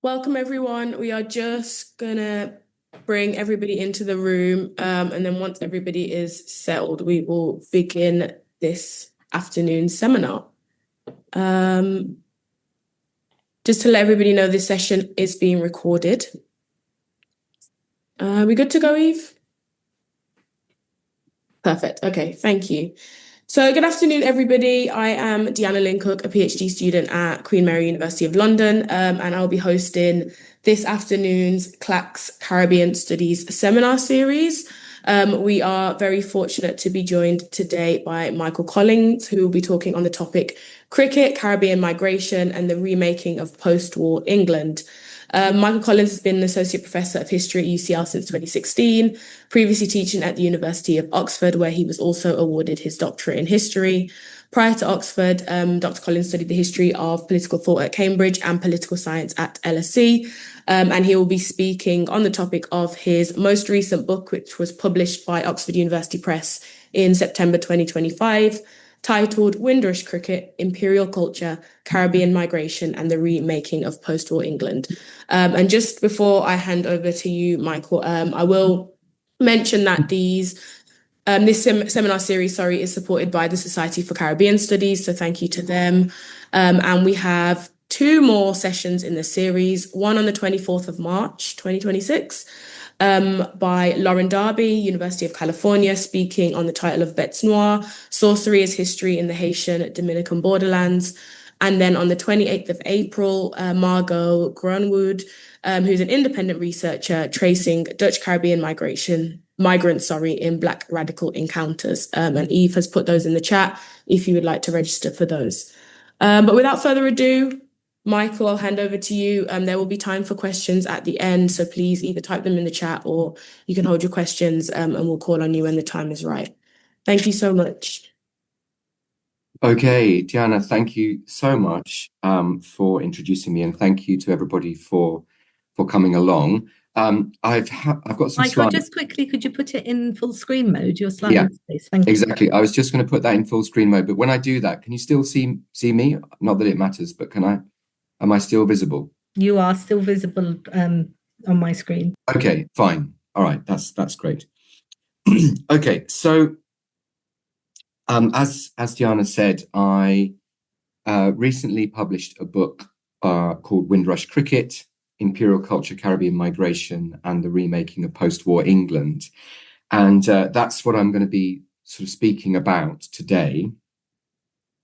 Welcome, everyone. We are just gonna bring everybody into the room, and then once everybody is settled, we will begin this afternoon's seminar. Just to let everybody know, this session is being recorded. We good to go, Eve? Perfect. Okay, thank you. So good afternoon, everybody. I am Deanna Lincook, a PhD student at Queen Mary University of London, and I'll be hosting this afternoon's CLACS Caribbean Studies seminar series. We are very fortunate to be joined today by Michael Collins, who will be talking on the topic Cricket, Caribbean Migration, and the Remaking of Postwar England. Michael Collins has been an Associate Professor of History at UCL since 2016, previously teaching at the University of Oxford, where he was also awarded his doctorate in history. Prior to Oxford, Dr. Collins studied the history of political thought at Cambridge and political science at LSE, and he will be speaking on the topic of his most recent book, which was published by Oxford University Press in September 2025, titled Windrush Cricket, Imperial Culture, Caribbean Migration and the Remaking of Postwar England. And just before I hand over to you, Michael, I will mention that this seminar series, is supported by the Society for Caribbean Studies, so thank you to them. And we have two more sessions in the series, one on the 24th of March, 2026, by Lauren Darby, University of California, speaking on the title of Bêtes Noires, Sorcery as History in the Haitian Dominican Borderlands. And then on the 28th of April, Margot Grunwood, who's an independent researcher tracing Dutch Caribbean migrants, in Black radical encounters. And Eve has put those in the chat if you would like to register for those. But without further ado, Michael, I'll hand over to you. There will be time for questions at the end, so please either type them in the chat or you can hold your questions, and we'll call on you when the time is right. Thank you so much. Okay, Diana, thank you so much for introducing me, and thank you to everybody for coming along. I've got some Michael, slides. just quickly, could you put it in full screen mode, your slides, please? Thank you. Exactly. I was just going to put that in full screen mode, but when I do that, can you still see me? Not that it matters, but am I still visible? You are still visible on my screen. Okay, fine. All right, that's great. Okay, so as Diana said, I recently published a book called Windrush Cricket, Imperial Culture, Caribbean Migration, and the Remaking of Post-War England. And that's what I'm going to be sort of speaking about today.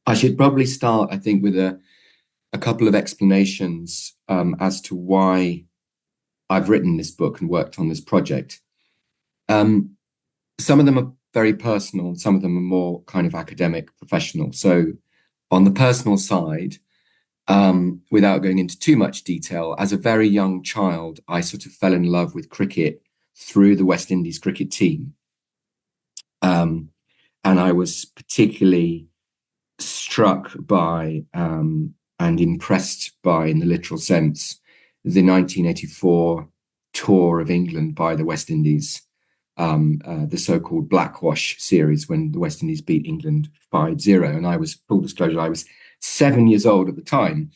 I should probably start, I think, with a couple of explanations as to why I've written this book and worked on this project. Some of them are very personal, some of them are more kind of academic, professional. So on the personal side, without going into too much detail, as a very young child, I sort of fell in love with cricket through the West Indies cricket team. And I was particularly struck by and impressed by, in the literal sense, the 1984 tour of England by the West Indies, the so-called Blackwash series, when the West Indies beat England 5-0. And I was, full disclosure, I was 7 years old at the time.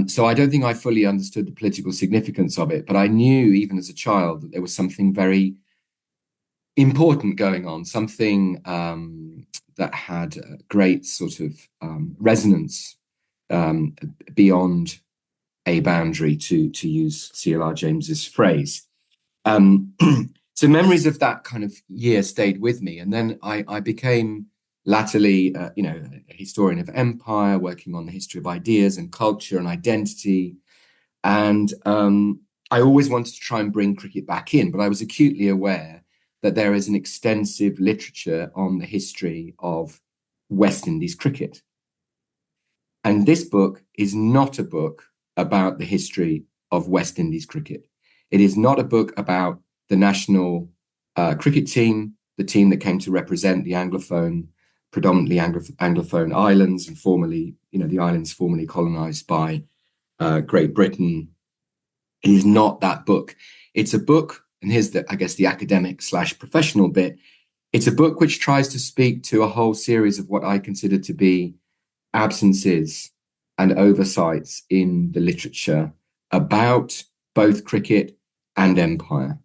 So I don't think I fully understood the political significance of it, but I knew even as a child that there was something very important going on, something that had a great sort of resonance beyond a boundary, to use C.L.R. James's phrase. So memories of that kind of year stayed with me. And then I became latterly, a historian of empire, working on the history of ideas and culture and identity. And I always wanted to try and bring cricket back in, but I was acutely aware that there is an extensive literature on the history of West Indies cricket. And this book is not a book about the history of West Indies cricket. It is not a book about the national cricket team, the team that came to represent the predominantly Anglophone islands, and formerly, the islands formerly colonized by Great Britain. It is not that book. It's a book, and here's the academic / professional bit. It's a book which tries to speak to a whole series of what I consider to be absences and oversights in the literature about both cricket and empire,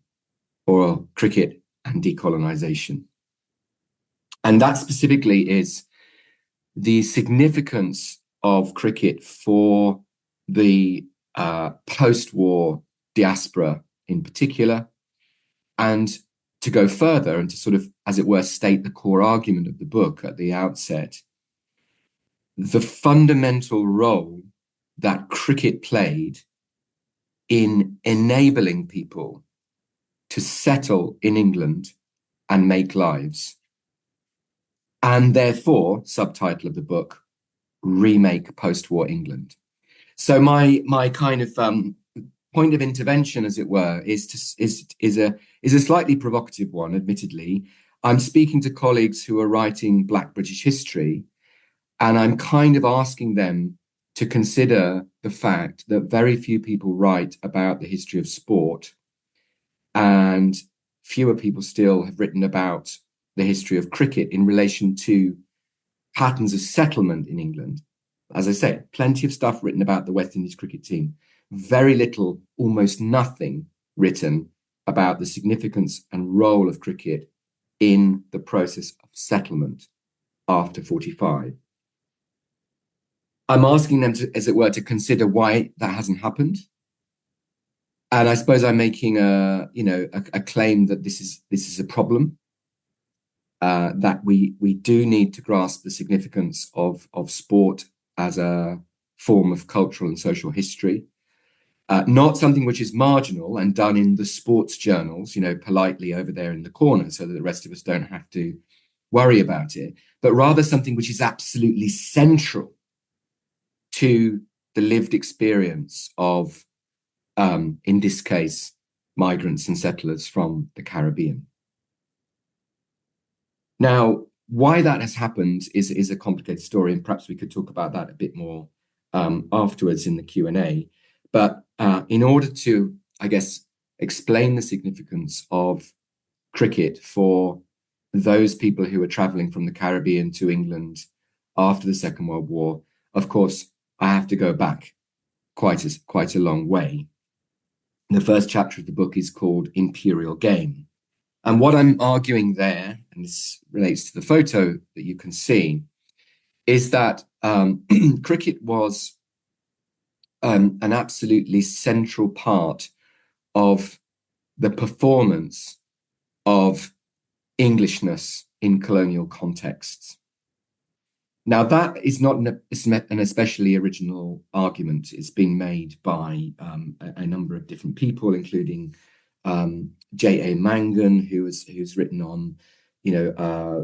or cricket and decolonisation. And that specifically is the significance of cricket for the post-war diaspora in particular, and to go further and to sort of, as it were, state the core argument of the book at the outset, the fundamental role that cricket played in enabling people to settle in England and make lives. And therefore, subtitle of the book, Remake Postwar England. So my kind of point of intervention, as it were, is a slightly provocative one, admittedly. I'm speaking to colleagues who are writing Black British history, and I'm kind of asking them to consider the fact that very few people write about the history of sport, and fewer people still have written about the history of cricket in relation to patterns of settlement in England. As I say, plenty of stuff written about the West Indies cricket team. Very little, almost nothing written about the significance and role of cricket in the process of settlement after 45. I'm asking them to, as it were, to consider why that hasn't happened. And I suppose I'm making a claim that this is a problem. That we do need to grasp the significance of sport as a form of cultural and social history, not something which is marginal and done in the sports journals, politely over there in the corner so that the rest of us don't have to worry about it, but rather something which is absolutely central to the lived experience of, in this case, migrants and settlers from the Caribbean. Now, why that has happened is a complicated story, and perhaps we could talk about that a bit more afterwards in the Q&A. But in order to, I guess, explain the significance of cricket for those people who were traveling from the Caribbean to England after the Second World War, of course, I have to go back quite a long way. The first chapter of the book is called Imperial Game. And what I'm arguing there, and this relates to the photo that you can see, is that cricket was an absolutely central part of the performance of Englishness in colonial contexts. Now, that is not an especially original argument. It's been made by a number of different people, including J.A. Mangan, who's written on,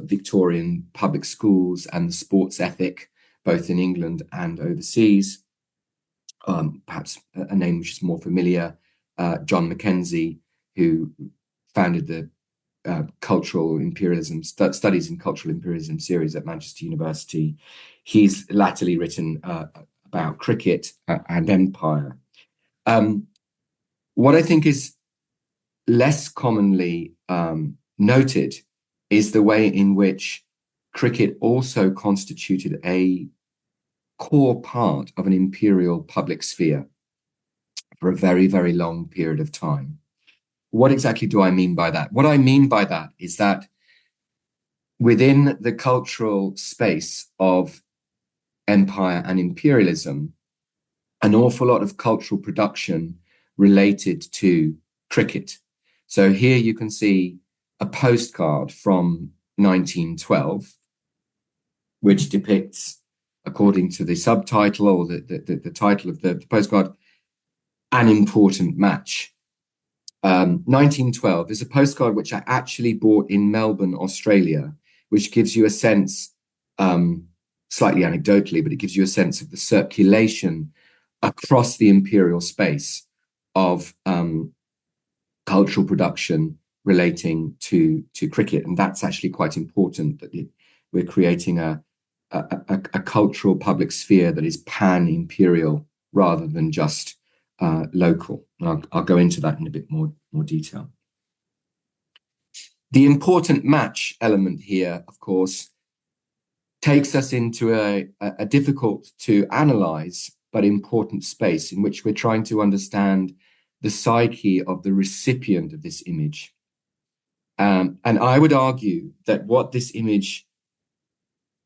Victorian public schools and the sports ethic, both in England and overseas. Perhaps a name which is more familiar, John Mackenzie, who founded the cultural imperialism studies in cultural imperialism series at Manchester University. He's latterly written about cricket and empire. What I think is less commonly noted is the way in which cricket also constituted a core part of an imperial public sphere for a very, very long period of time. What exactly do I mean by that? What I mean by that is that within the cultural space of empire and imperialism, an awful lot of cultural production related to cricket. So here you can see a postcard from 1912, which depicts, according to the subtitle or the title of the postcard, an important match. 1912 is a postcard which I actually bought in Melbourne, Australia, which gives you a sense, slightly anecdotally, but it gives you a sense of the circulation across the imperial space of cultural production relating to cricket. And that's actually quite important, that we're creating a cultural public sphere that is pan-imperial rather than just local. And I'll go into that in a bit more detail. The important match element here, of course, takes us into a difficult to analyze but important space in which we're trying to understand the psyche of the recipient of this image. And I would argue that what this image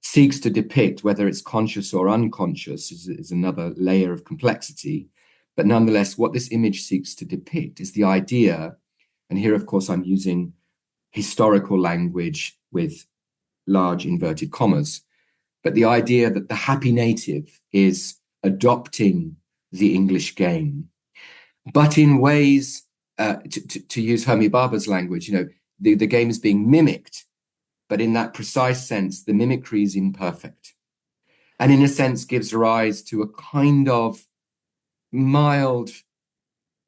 seeks to depict, whether it's conscious or unconscious, is another layer of complexity. But nonetheless, what this image seeks to depict is the idea, and here, of course, I'm using historical language with large inverted commas, but the idea that the happy native is adopting the English game, but in ways, to use Homi Bhabha's language, the game is being mimicked, but in that precise sense, the mimicry is imperfect. And in a sense, gives rise to a kind of mild,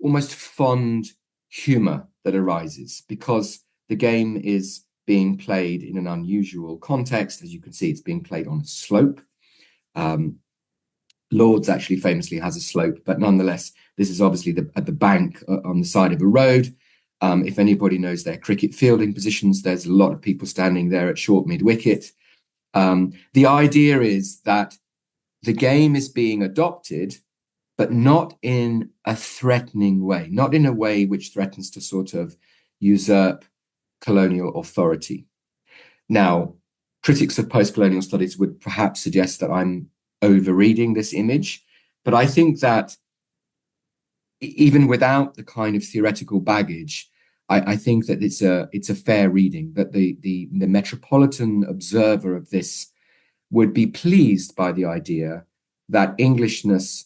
almost fond humor that arises because the game is being played in an unusual context. As you can see, it's being played on a slope. Lord's actually famously has a slope, but nonetheless, this is obviously at the bank on the side of a road. If anybody knows their cricket fielding positions, there's a lot of people standing there at short mid-wicket. The idea is that the game is being adopted, but not in a threatening way, not in a way which threatens to sort of usurp colonial authority. Now, critics of post-colonial studies would perhaps suggest that I'm overreading this image, but I think that even without the kind of theoretical baggage, I think that it's a fair reading, that the metropolitan observer of this would be pleased by the idea that Englishness,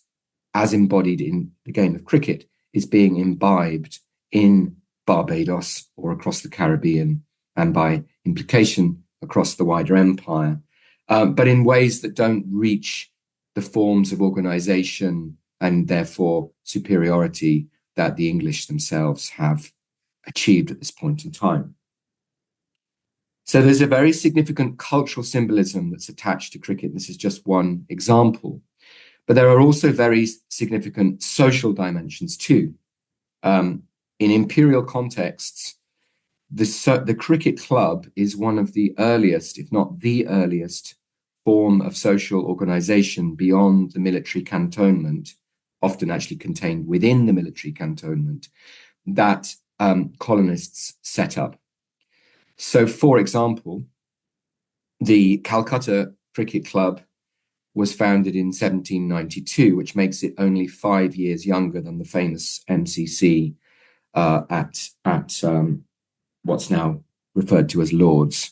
as embodied in the game of cricket, is being imbibed in Barbados or across the Caribbean, and by implication across the wider empire, but in ways that don't reach the forms of organization and therefore superiority that the English themselves have achieved at this point in time. So there's a very significant cultural symbolism that's attached to cricket. This is just one example. But there are also very significant social dimensions too. In imperial contexts, the cricket club is one of the earliest, if not the earliest, form of social organization beyond the military cantonment, often actually contained within the military cantonment, that colonists set up. So, for example, the Calcutta Cricket Club was founded in 1792, which makes it only 5 years younger than the famous MCC at what's now referred to as Lord's.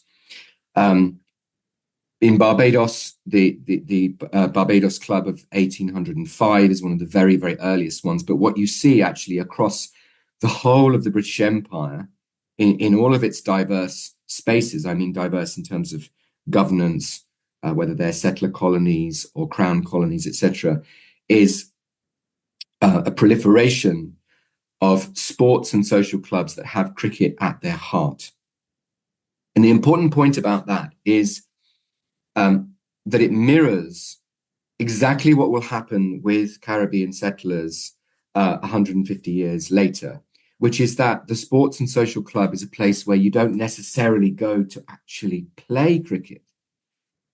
In Barbados, the Barbados Club of 1805 is one of the very, very earliest ones. But what you see actually across the whole of the British Empire, in all of its diverse spaces, I mean diverse in terms of governance, whether they're settler colonies or crown colonies, etc., is a proliferation of sports and social clubs that have cricket at their heart. And the important point about that is that it mirrors exactly what will happen with Caribbean settlers 150 years later, which is that the sports and social club is a place where you don't necessarily go to actually play cricket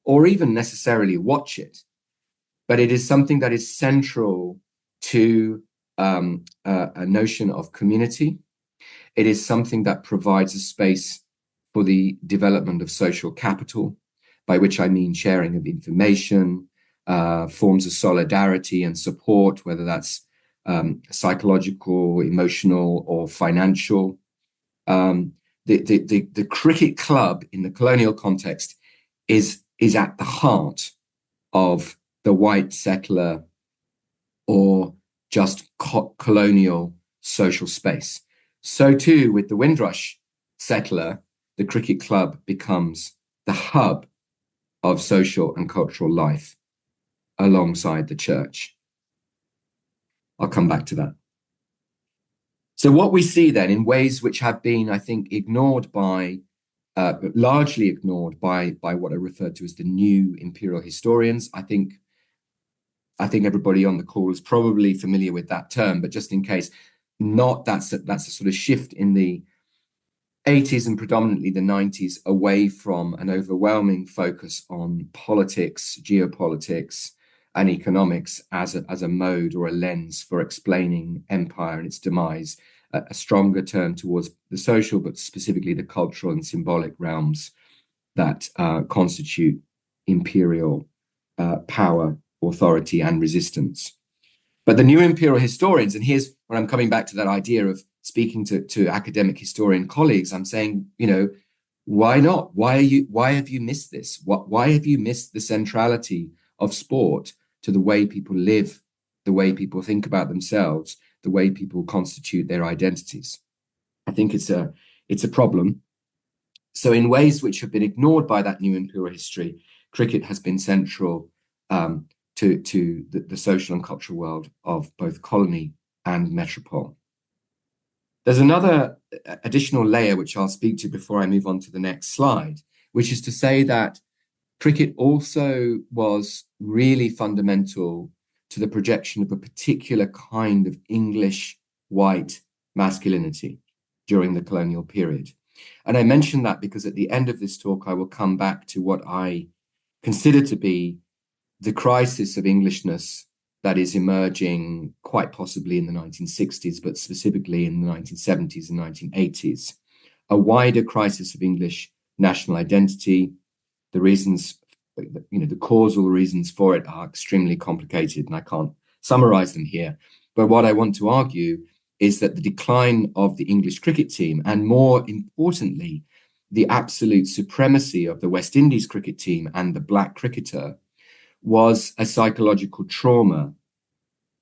or even necessarily watch it, but it is something that is central to a notion of community. It is something that provides a space for the development of social capital, by which I mean sharing of information, forms of solidarity and support, whether that's psychological, emotional, or financial. The cricket club in the colonial context is at the heart of the white settler or just colonial social space. So too with the Windrush settler, the cricket club becomes the hub of social and cultural life alongside the church. I'll come back to that. So what we see then in ways which have been, I think, ignored by, largely ignored by what are referred to as the new imperial historians. I think everybody on the call is probably familiar with that term, but just in case not, that's a sort of shift in the 80s and predominantly the 90s away from an overwhelming focus on politics, geopolitics, and economics as a mode or a lens for explaining empire and its demise, a stronger turn towards the social, but specifically the cultural and symbolic realms that constitute imperial power, authority, and resistance. But the new imperial historians, and here's where I'm coming back to that idea of speaking to academic historian colleagues, I'm saying, why not? Why have you missed this? Why have you missed the centrality of sport to the way people live, the way people think about themselves, the way people constitute their identities? I think it's a problem. So in ways which have been ignored by that new imperial history, cricket has been central to the social and cultural world of both colony and metropole. There's another additional layer which I'll speak to before I move on to the next slide, which is to say that cricket also was really fundamental to the projection of a particular kind of English white masculinity during the colonial period. And I mention that because at the end of this talk, I will come back to what I consider to be the crisis of Englishness that is emerging quite possibly in the 1960s, but specifically in the 1970s and 1980s. A wider crisis of English national identity. The reasons, the causal reasons for it are extremely complicated, and I can't summarize them here. But what I want to argue is that the decline of the English cricket team, and more importantly, the absolute supremacy of the West Indies cricket team and the black cricketer, was a psychological trauma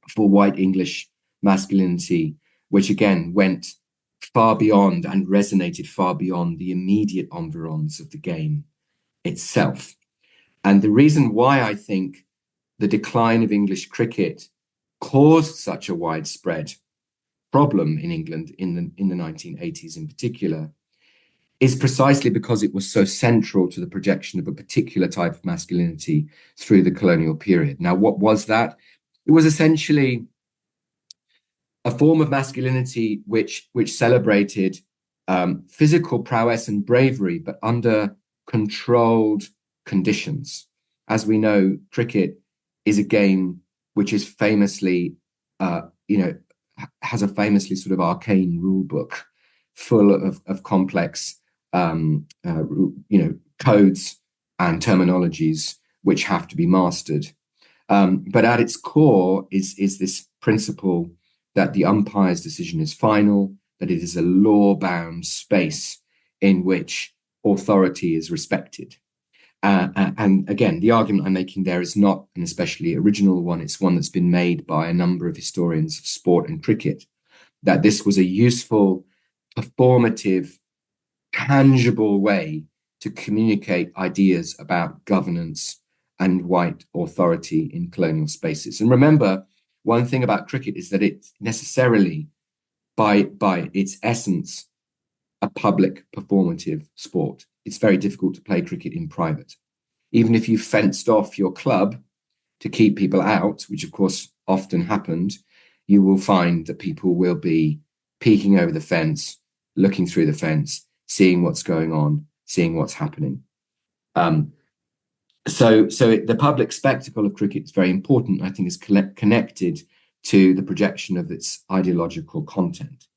for white English masculinity, which again went far beyond and resonated far beyond the immediate environs of the game itself. And the reason why I think the decline of English cricket caused such a widespread problem in England in the 1980s in particular is precisely because it was so central to the projection of a particular type of masculinity through the colonial period. Now, what was that? It was essentially a form of masculinity which celebrated physical prowess and bravery, but under controlled conditions. As we know, cricket is a game which is famously, has a famously sort of arcane rule book full of complex, codes and terminologies which have to be mastered. But at its core is this principle that the umpire's decision is final, that it is a law-bound space in which authority is respected. And again, the argument I'm making there is not an especially original one. It's one that's been made by a number of historians of sport and cricket, that this was a useful, performative, tangible way to communicate ideas about governance and white authority in colonial spaces. And remember, one thing about cricket is that it's necessarily, by its essence, a public performative sport. It's very difficult to play cricket in private. Even if you fenced off your club to keep people out, which of course often happened, you will find that people will be peeking over the fence, looking through the fence, seeing what's going on, seeing what's happening. So the public spectacle of cricket is very important. I think is connected to the projection of its ideological content.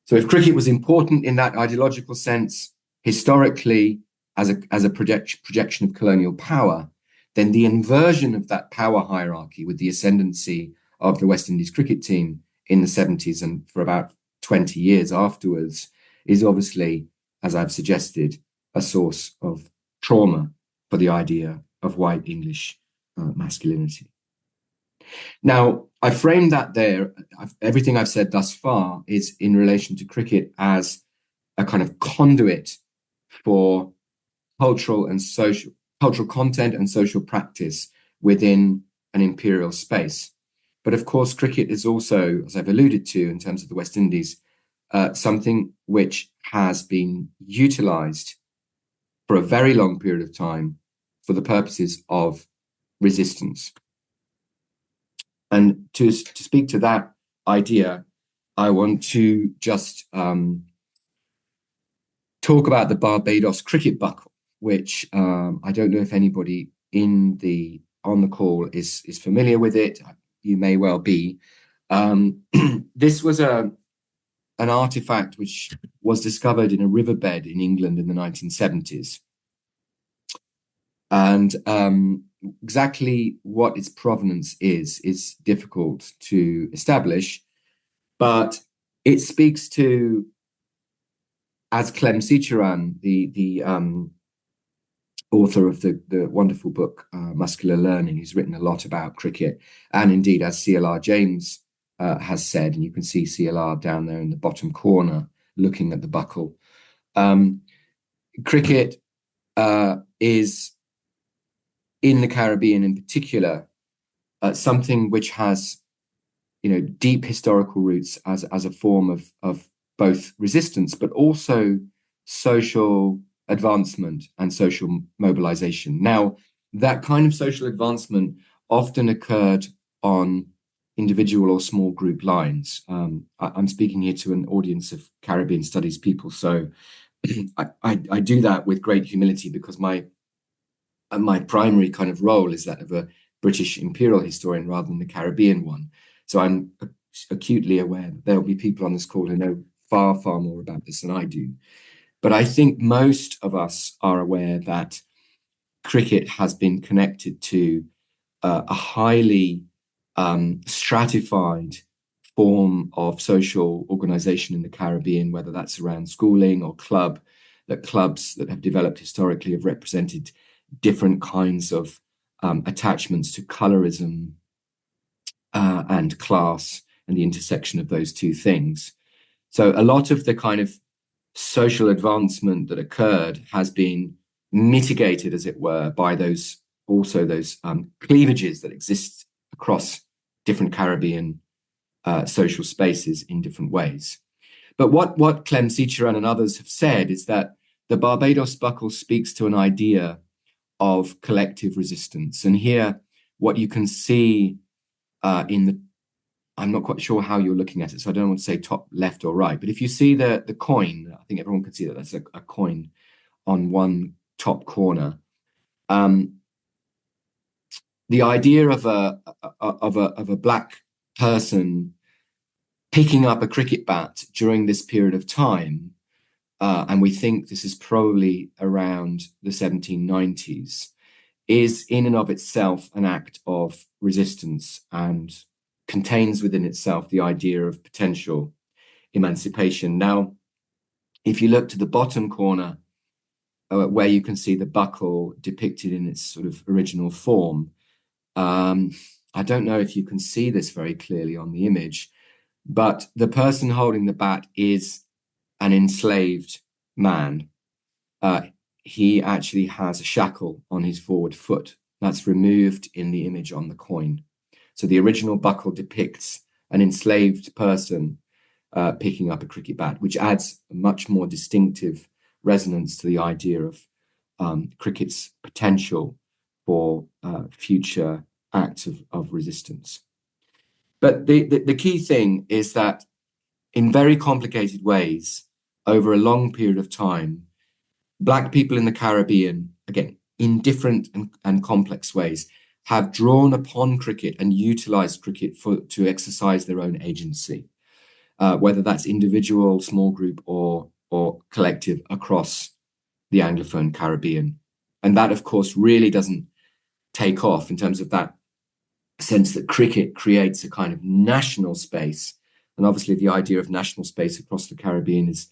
So if cricket was important in that ideological sense, historically, as a projection of colonial power, then the inversion of that power hierarchy with the ascendancy of the West Indies cricket team in the 70s and for about 20 years afterwards is obviously, as I've suggested, a source of trauma for the idea of white English masculinity. Now, I framed that there. Everything I've said thus far is in relation to cricket as a kind of conduit for cultural content and social practice within an imperial space. But of course, cricket is also, as I've alluded to in terms of the West Indies, something which has been utilized for a very long period of time for the purposes of resistance. And to speak to that idea, I want to just talk about the Barbados cricket buckle, which I don't know if anybody in the on the call is familiar with it. You may well be. This was an artifact which was discovered in a riverbed in England in the 1970s. And exactly what its provenance is difficult to establish, but it speaks to, as Clem Sitcharan, the author of the wonderful book Muscular Learning, who's written a lot about cricket, and indeed as CLR James has said, and you can see CLR down there in the bottom corner looking at the buckle. Cricket is, in the Caribbean in particular, something which has, deep historical roots as a form of both resistance, but also social advancement and social mobilization. Now, that kind of social advancement often occurred on individual or small group lines. I'm speaking here to an audience of Caribbean studies people, so I do that with great humility, because my primary kind of role is that of a British imperial historian rather than the Caribbean one. So I'm acutely aware that there will be people on this call who know far, far more about this than I do. But I think most of us are aware that cricket has been connected to a highly stratified form of social organization in the Caribbean, whether that's around schooling or clubs that have developed historically have represented different kinds of attachments to colorism and class and the intersection of those two things. So a lot of the kind of social advancement that occurred has been mitigated, as it were, by those cleavages that exist across different Caribbean social spaces in different ways. But what Clem Sitcharan and others have said is that the Barbados buckle speaks to an idea of collective resistance. And here, what you can see I'm not quite sure how you're looking at it, so I don't want to say top left or right, but if you see the coin, I think everyone can see that that's a coin on one top corner. The idea of a black person picking up a cricket bat during this period of time, and we think this is probably around the 1790s, is in and of itself an act of resistance and contains within itself the idea of potential emancipation. Now, if you look to the bottom corner, where you can see the buckle depicted in its sort of original form, I don't know if you can see this very clearly on the image, but the person holding the bat is an enslaved man. He actually has a shackle on his forward foot. That's removed in the image on the coin. So the original buckle depicts an enslaved person picking up a cricket bat, which adds a much more distinctive resonance to the idea of cricket's potential for future acts of resistance. But the key thing is that in very complicated ways, over a long period of time, Black people in the Caribbean, again, in different and complex ways, have drawn upon cricket and utilized cricket to exercise their own agency, whether that's individual, small group, or collective across the Anglophone Caribbean. And that, of course, really doesn't take off in terms of that sense that cricket creates a kind of national space. And obviously the idea of national space across the Caribbean is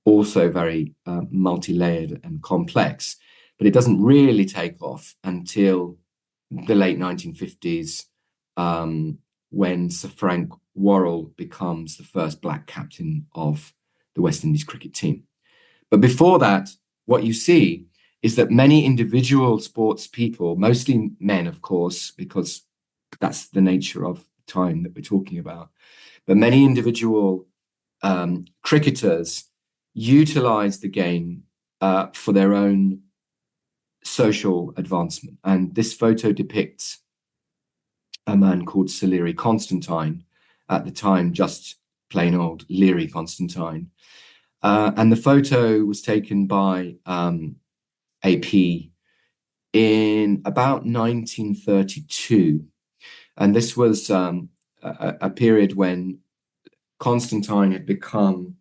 also very multi-layered and complex, but it doesn't really take off until the late 1950s, when Sir Frank Worrell becomes the first Black captain of the West Indies cricket team. But before that, what you see is that many individual sports people, mostly men, of course, because that's the nature of the time that we're talking about, but many individual cricketers utilize the game for their own social advancement. And this photo depicts a man called Sir Leary Constantine, at the time just plain old Leary Constantine. And the photo was taken by AP in about 1932. And this was a period when Constantine had become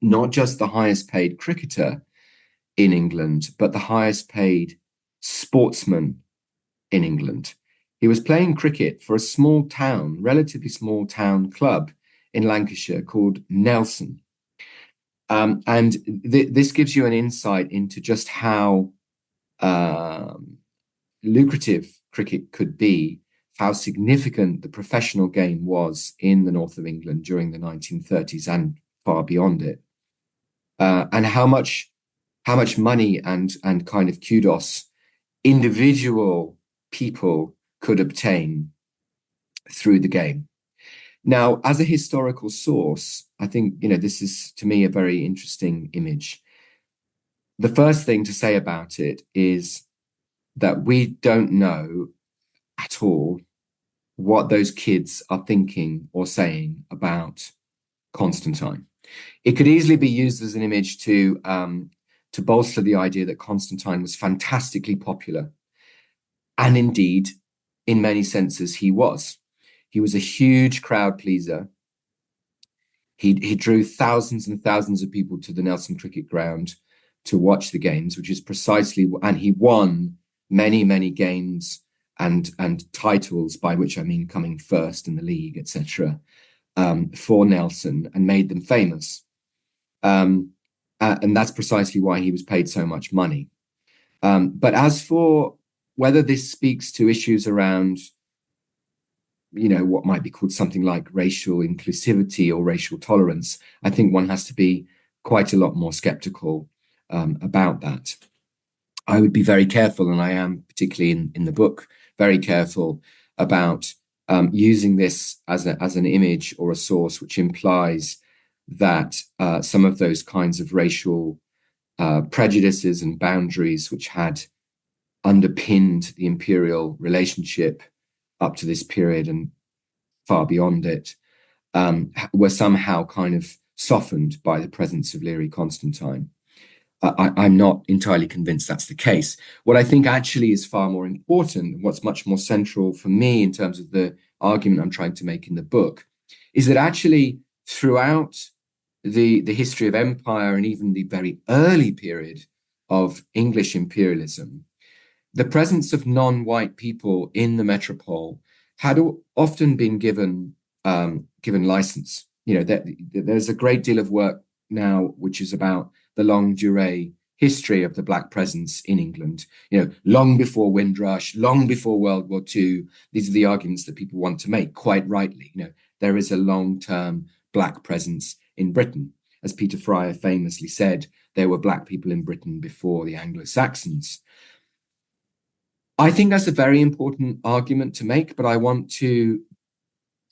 not just the highest paid cricketer in England, but the highest paid sportsman in England. He was playing cricket for a small town, relatively small town club in Lancashire called Nelson. And this gives you an insight into just how lucrative cricket could be, how significant the professional game was in the north of England during the 1930s and far beyond it, and how much money and kind of kudos individual people could obtain through the game. Now, as a historical source, I think, this is, to me, a very interesting image. The first thing to say about it is that we don't know at all what those kids are thinking or saying about Constantine. It could easily be used as an image to bolster the idea that Constantine was fantastically popular. And indeed, in many senses, he was. He was a huge crowd pleaser. He drew thousands and thousands of people to the Nelson Cricket Ground to watch the games, which is precisely, and he won many, many games and titles, by which I mean coming first in the league, etc., for Nelson, and made them famous. And that's precisely why he was paid so much money. But as for whether this speaks to issues around, what might be called something like racial inclusivity or racial tolerance, I think one has to be quite a lot more skeptical about that. I would be very careful, and I am particularly in the book, very careful about using this as an image or a source which implies that some of those kinds of racial prejudices and boundaries which had underpinned the imperial relationship up to this period and far beyond it were somehow kind of softened by the presence of Leary Constantine. I'm not entirely convinced that's the case. What I think actually is far more important, and what's much more central for me in terms of the argument I'm trying to make in the book, is that actually throughout the history of empire and even the very early period of English imperialism, the presence of non-white people in the metropole had often been given license. There's a great deal of work now which is about the longue durée history of the Black presence in England. Long before Windrush, long before World War II. These are the arguments that people want to make, quite rightly. There is a long-term Black presence in Britain. As Peter Fryer famously said, there were Black people in Britain before the Anglo-Saxons. I think that's a very important argument to make, but I want to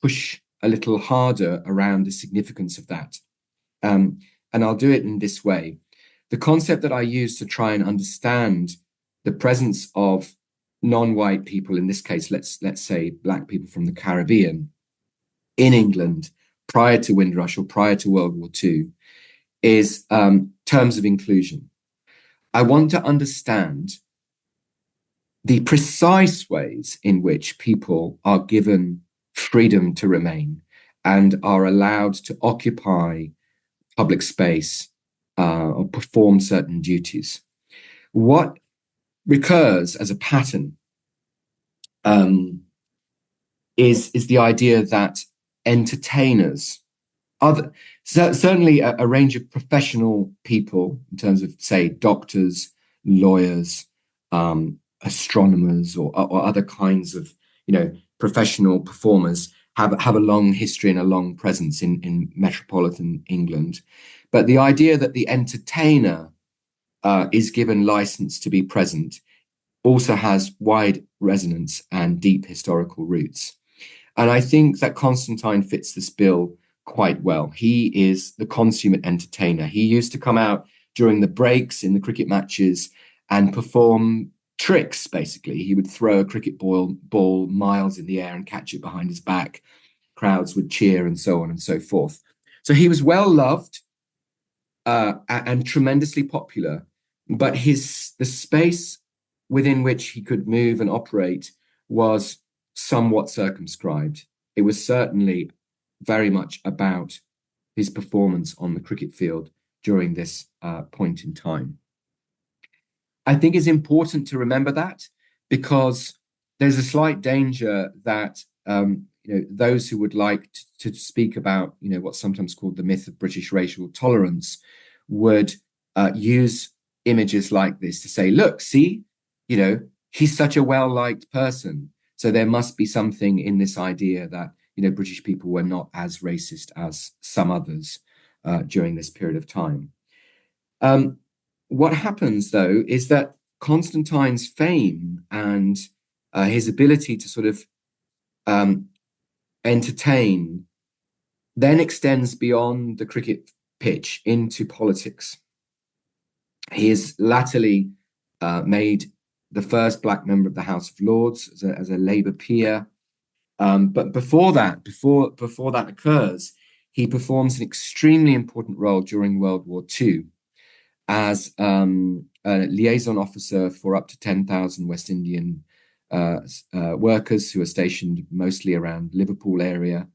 push a little harder around the significance of that. And I'll do it in this way. The concept that I use to try and understand the presence of non-white people, in this case, let's say Black people from the Caribbean in England prior to Windrush or prior to World War II, is terms of inclusion. I want to understand the precise ways in which people are given freedom to remain and are allowed to occupy public space or perform certain duties. What recurs as a pattern is the idea that entertainers, certainly a range of professional people in terms of, say, doctors, lawyers, astronomers, or other kinds of professional performers have a long history and a long presence in metropolitan England. But the idea that the entertainer is given license to be present also has wide resonance and deep historical roots. And I think that Constantine fits this bill quite well. He is the consummate entertainer. He used to come out during the breaks in the cricket matches and perform tricks, basically. He would throw a cricket ball miles in the air and catch it behind his back. Crowds would cheer and so on and so forth. So he was well loved and tremendously popular, but the space within which he could move and operate was somewhat circumscribed. It was certainly very much about his performance on the cricket field during this point in time. I think it's important to remember that, because there's a slight danger that those who would like to speak about what's sometimes called the myth of British racial tolerance would use images like this to say, look, see, he's such a well-liked person, so there must be something in this idea that British people were not as racist as some others during this period of time. What happens, though, is that Constantine's fame and his ability to sort of entertain then extends beyond the cricket pitch into politics. He is latterly made the first black member of the House of Lords as a Labour peer. But before that occurs, he performs an extremely important role during World War II as a liaison officer for up to 10,000 West Indian workers who are stationed mostly around Liverpool area,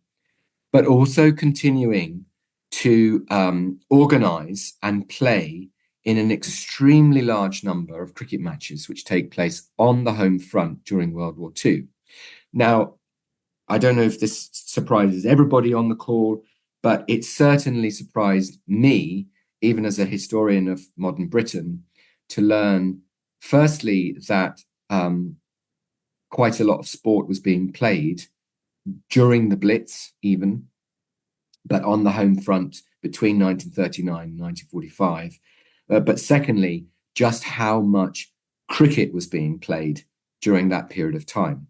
but also continuing to organise and play in an extremely large number of cricket matches which take place on the home front during World War II. Now, I don't know if this surprises everybody on the call, but it certainly surprised me, even as a historian of modern Britain, to learn, firstly, that quite a lot of sport was being played during the Blitz, even, but on the home front between 1939 and 1945. But secondly, just how much cricket was being played during that period of time.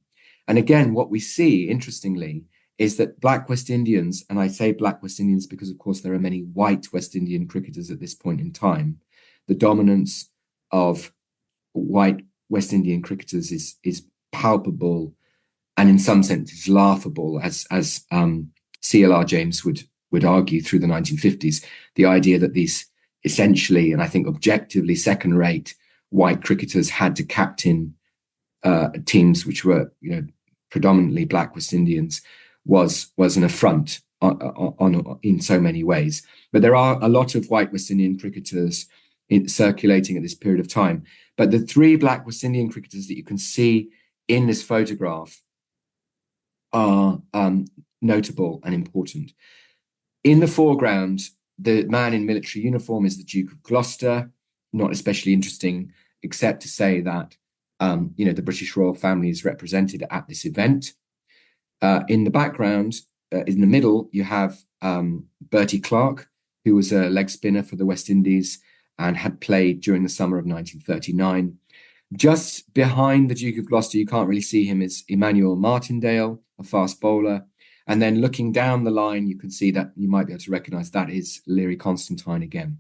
And again, what we see, interestingly, is that Black West Indians, and I say Black West Indians because, of course, there are many white West Indian cricketers at this point in time. The dominance of white West Indian cricketers is palpable, and in some sense is laughable, as C.L.R. James would argue through the 1950s. The idea that these essentially, and I think objectively, second-rate white cricketers had to captain teams which were, predominantly Black West Indians was an affront on in so many ways. But there are a lot of white West Indian cricketers circulating at this period of time. But the three Black West Indian cricketers that you can see in this photograph are notable and important. In the foreground, the man in military uniform is the Duke of Gloucester, not especially interesting, except to say that the British royal family is represented at this event. In the background, in the middle, you have Bertie Clark, who was a leg spinner for the West Indies and had played during the summer of 1939. Just behind the Duke of Gloucester, you can't really see him, is Emmanuel Martindale, a fast bowler. And then looking down the line, you can see that you might be able to recognise that is Leary Constantine again.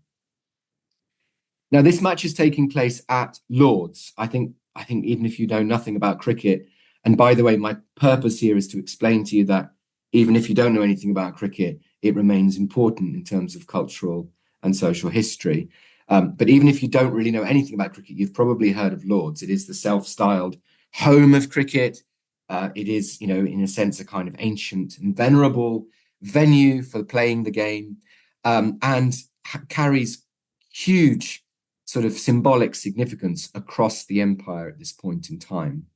Now, this match is taking place at Lord's. I think even if you know nothing about cricket, and by the way, my purpose here is to explain to you that even if you don't know anything about cricket, it remains important in terms of cultural and social history. But even if you don't really know anything about cricket, you've probably heard of Lord's. It is the self-styled home of cricket. It is, in a sense, a kind of ancient and venerable venue for playing the game, and carries huge sort of symbolic significance across the empire at this point in time.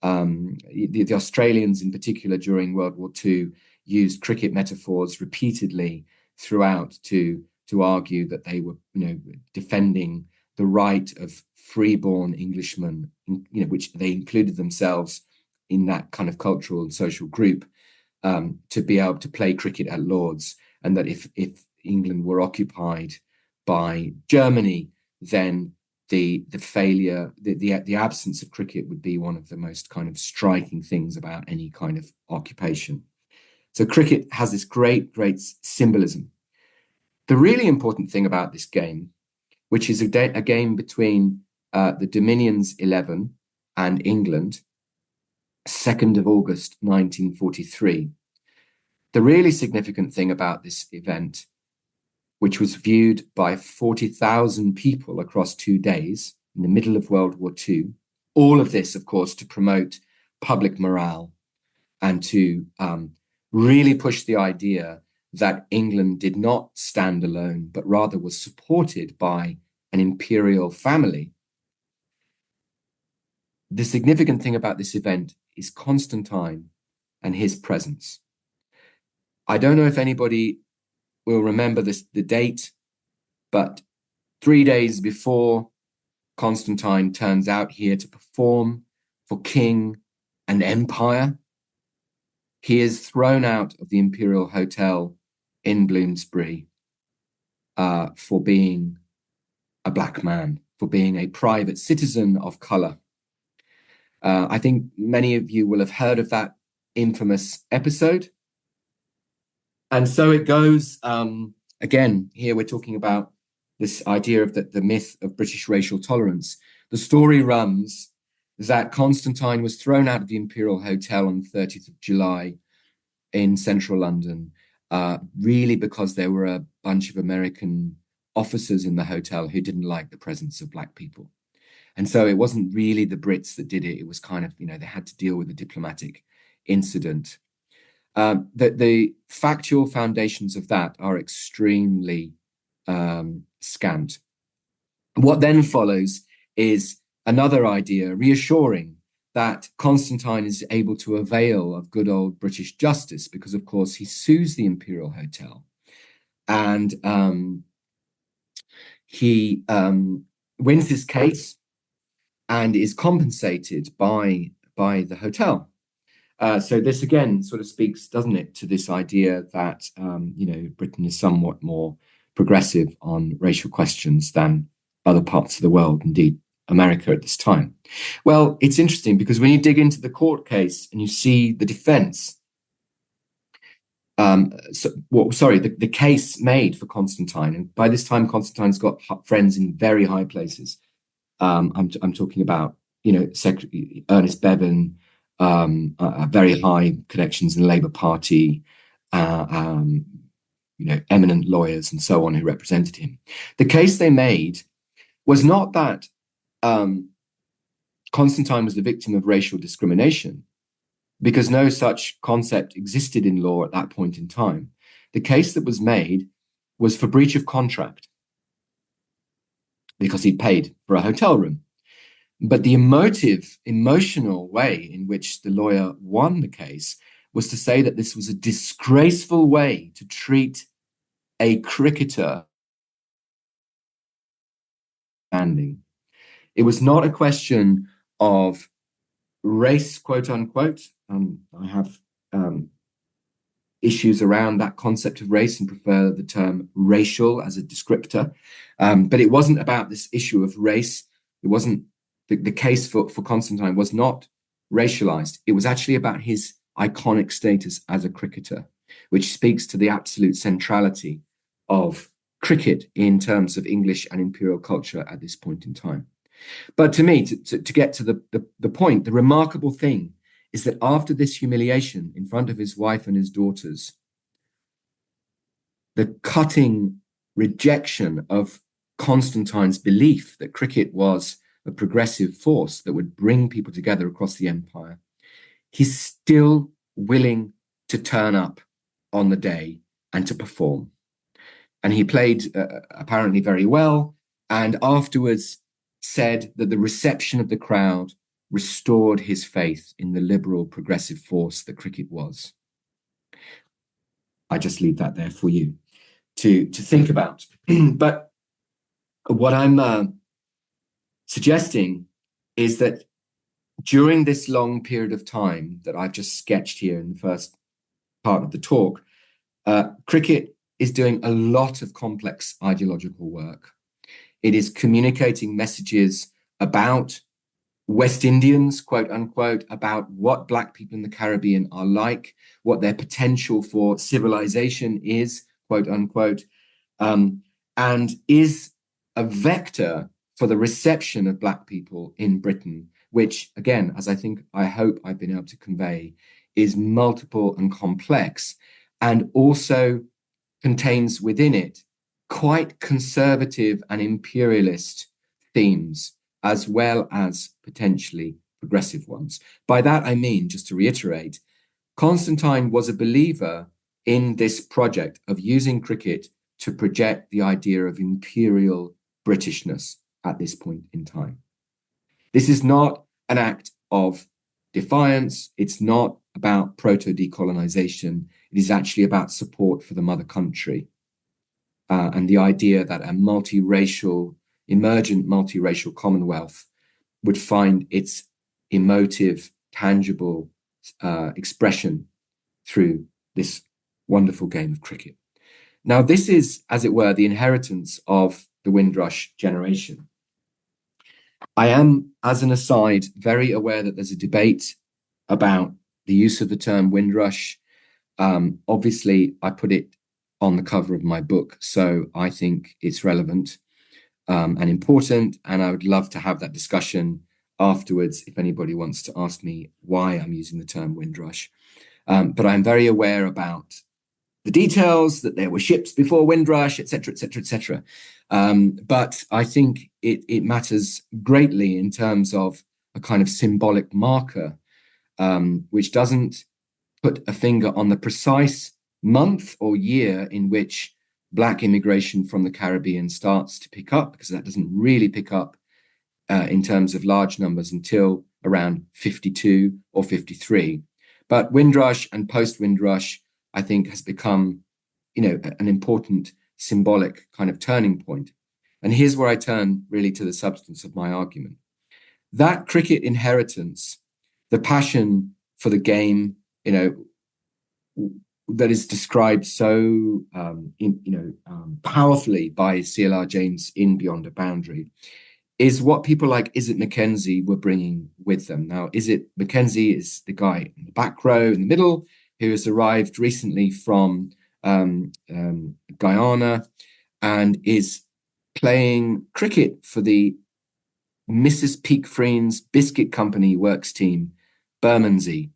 The Australians, in particular, during World War II, used cricket metaphors repeatedly throughout to argue that they were, defending the right of free-born Englishmen, which they included themselves in that kind of cultural and social group, to be able to play cricket at Lord's, and that if England were occupied by Germany, then the failure, the absence of cricket would be one of the most kind of striking things about any kind of occupation. So cricket has this great symbolism. The really important thing about this game, which is a game between the Dominions 11 and England, 2nd of August 1943. The really significant thing about this event, which was viewed by 40,000 people across 2 days in the middle of World War II, All of this, of course, to promote public morale and to really push the idea that England did not stand alone, but rather was supported by an imperial family. The significant thing about this event is Constantine and his presence. I don't know if anybody will remember the date, but 3 days before Constantine turns out here to perform for king and empire, he is thrown out of the Imperial Hotel in Bloomsbury for being a black man, for being a private citizen of color. I think many of you will have heard of that infamous episode. And so it goes, again, here we're talking about this idea of the myth of British racial tolerance. The story runs that Constantine was thrown out of the Imperial Hotel on the 30th of July in central London, really because there were a bunch of American officers in the hotel who didn't like the presence of black people. And so it wasn't really the Brits that did it. It was kind of, they had to deal with a diplomatic incident. The factual foundations of that are extremely scant. What then follows is another idea, reassuring that Constantine is able to avail of good old British justice because, of course, he sues the Imperial Hotel and he wins this case and is compensated by the hotel. So this again sort of speaks, doesn't it, to this idea that Britain is somewhat more progressive on racial questions than other parts of the world, indeed America at this time. Well, it's interesting because when you dig into the court case and you see the defense, the case made for Constantine, and by this time Constantine's got friends in very high places. I'm talking about Secretary Ernest Bevin, very high connections in the Labour Party, eminent lawyers and so on who represented him. The case they made was not that Constantine was the victim of racial discrimination, because no such concept existed in law at that point in time. The case that was made was for breach of contract because he'd paid for a hotel room. But the emotional way in which the lawyer won the case was to say that this was a disgraceful way to treat a cricketer. It was not a question of race, quote unquote. I have issues around that concept of race and prefer the term racial as a descriptor. But it wasn't about this issue of race. It wasn't the case for Constantine was not racialized. It was actually about his iconic status as a cricketer, which speaks to the absolute centrality of cricket in terms of English and imperial culture at this point in time. But to me, to get to the point, the remarkable thing is that after this humiliation in front of his wife and his daughters, the cutting rejection of Constantine's belief that cricket was a progressive force that would bring people together across the empire, he's still willing to turn up on the day and to perform. And he played apparently very well, and afterwards said that the reception of the crowd restored his faith in the liberal progressive force that cricket was. I just leave that there for you to think about. But what I'm suggesting is that during this long period of time that I've just sketched here in the first part of the talk, cricket is doing a lot of complex ideological work. It is communicating messages about West Indians, quote unquote, about what Black people in the Caribbean are like, what their potential for civilization is, quote unquote, and is a vector for the reception of Black people in Britain, which, again, as I hope I've been able to convey, is multiple and complex, and also contains within it quite conservative and imperialist themes as well as potentially progressive ones. By that, I mean, just to reiterate, Constantine was a believer in this project of using cricket to project the idea of imperial Britishness at this point in time. This is not an act of defiance. It's not about proto-decolonization. It is actually about support for the mother country and the idea that a emergent multiracial Commonwealth would find its emotive, tangible expression through this wonderful game of cricket. Now, this is, as it were, the inheritance of the Windrush generation. I am, as an aside, very aware that there's a debate about the use of the term Windrush. Obviously, I put it on the cover of my book, so I think it's relevant and important, and I would love to have that discussion afterwards if anybody wants to ask me why I'm using the term Windrush. But I'm very aware about the details, that there were ships before Windrush, etc., etc., etc. But I think it matters greatly in terms of a kind of symbolic marker, which doesn't put a finger on the precise month or year in which Black immigration from the Caribbean starts to pick up, because that doesn't really pick up in terms of large numbers until around 52 or 53. But Windrush and post-Windrush, I think, has become, an important symbolic kind of turning point. And here's where I turn really to the substance of my argument. That cricket inheritance, the passion for the game, that is described so powerfully by C.L.R. James in Beyond a Boundary, is what people like Izzet Mackenzie were bringing with them. Now, Izzet Mackenzie is the guy in the back row in the middle who has arrived recently from Guyana and is playing cricket for the Mrs. Peak-Freen's Biscuit Company works team, Bermondsey,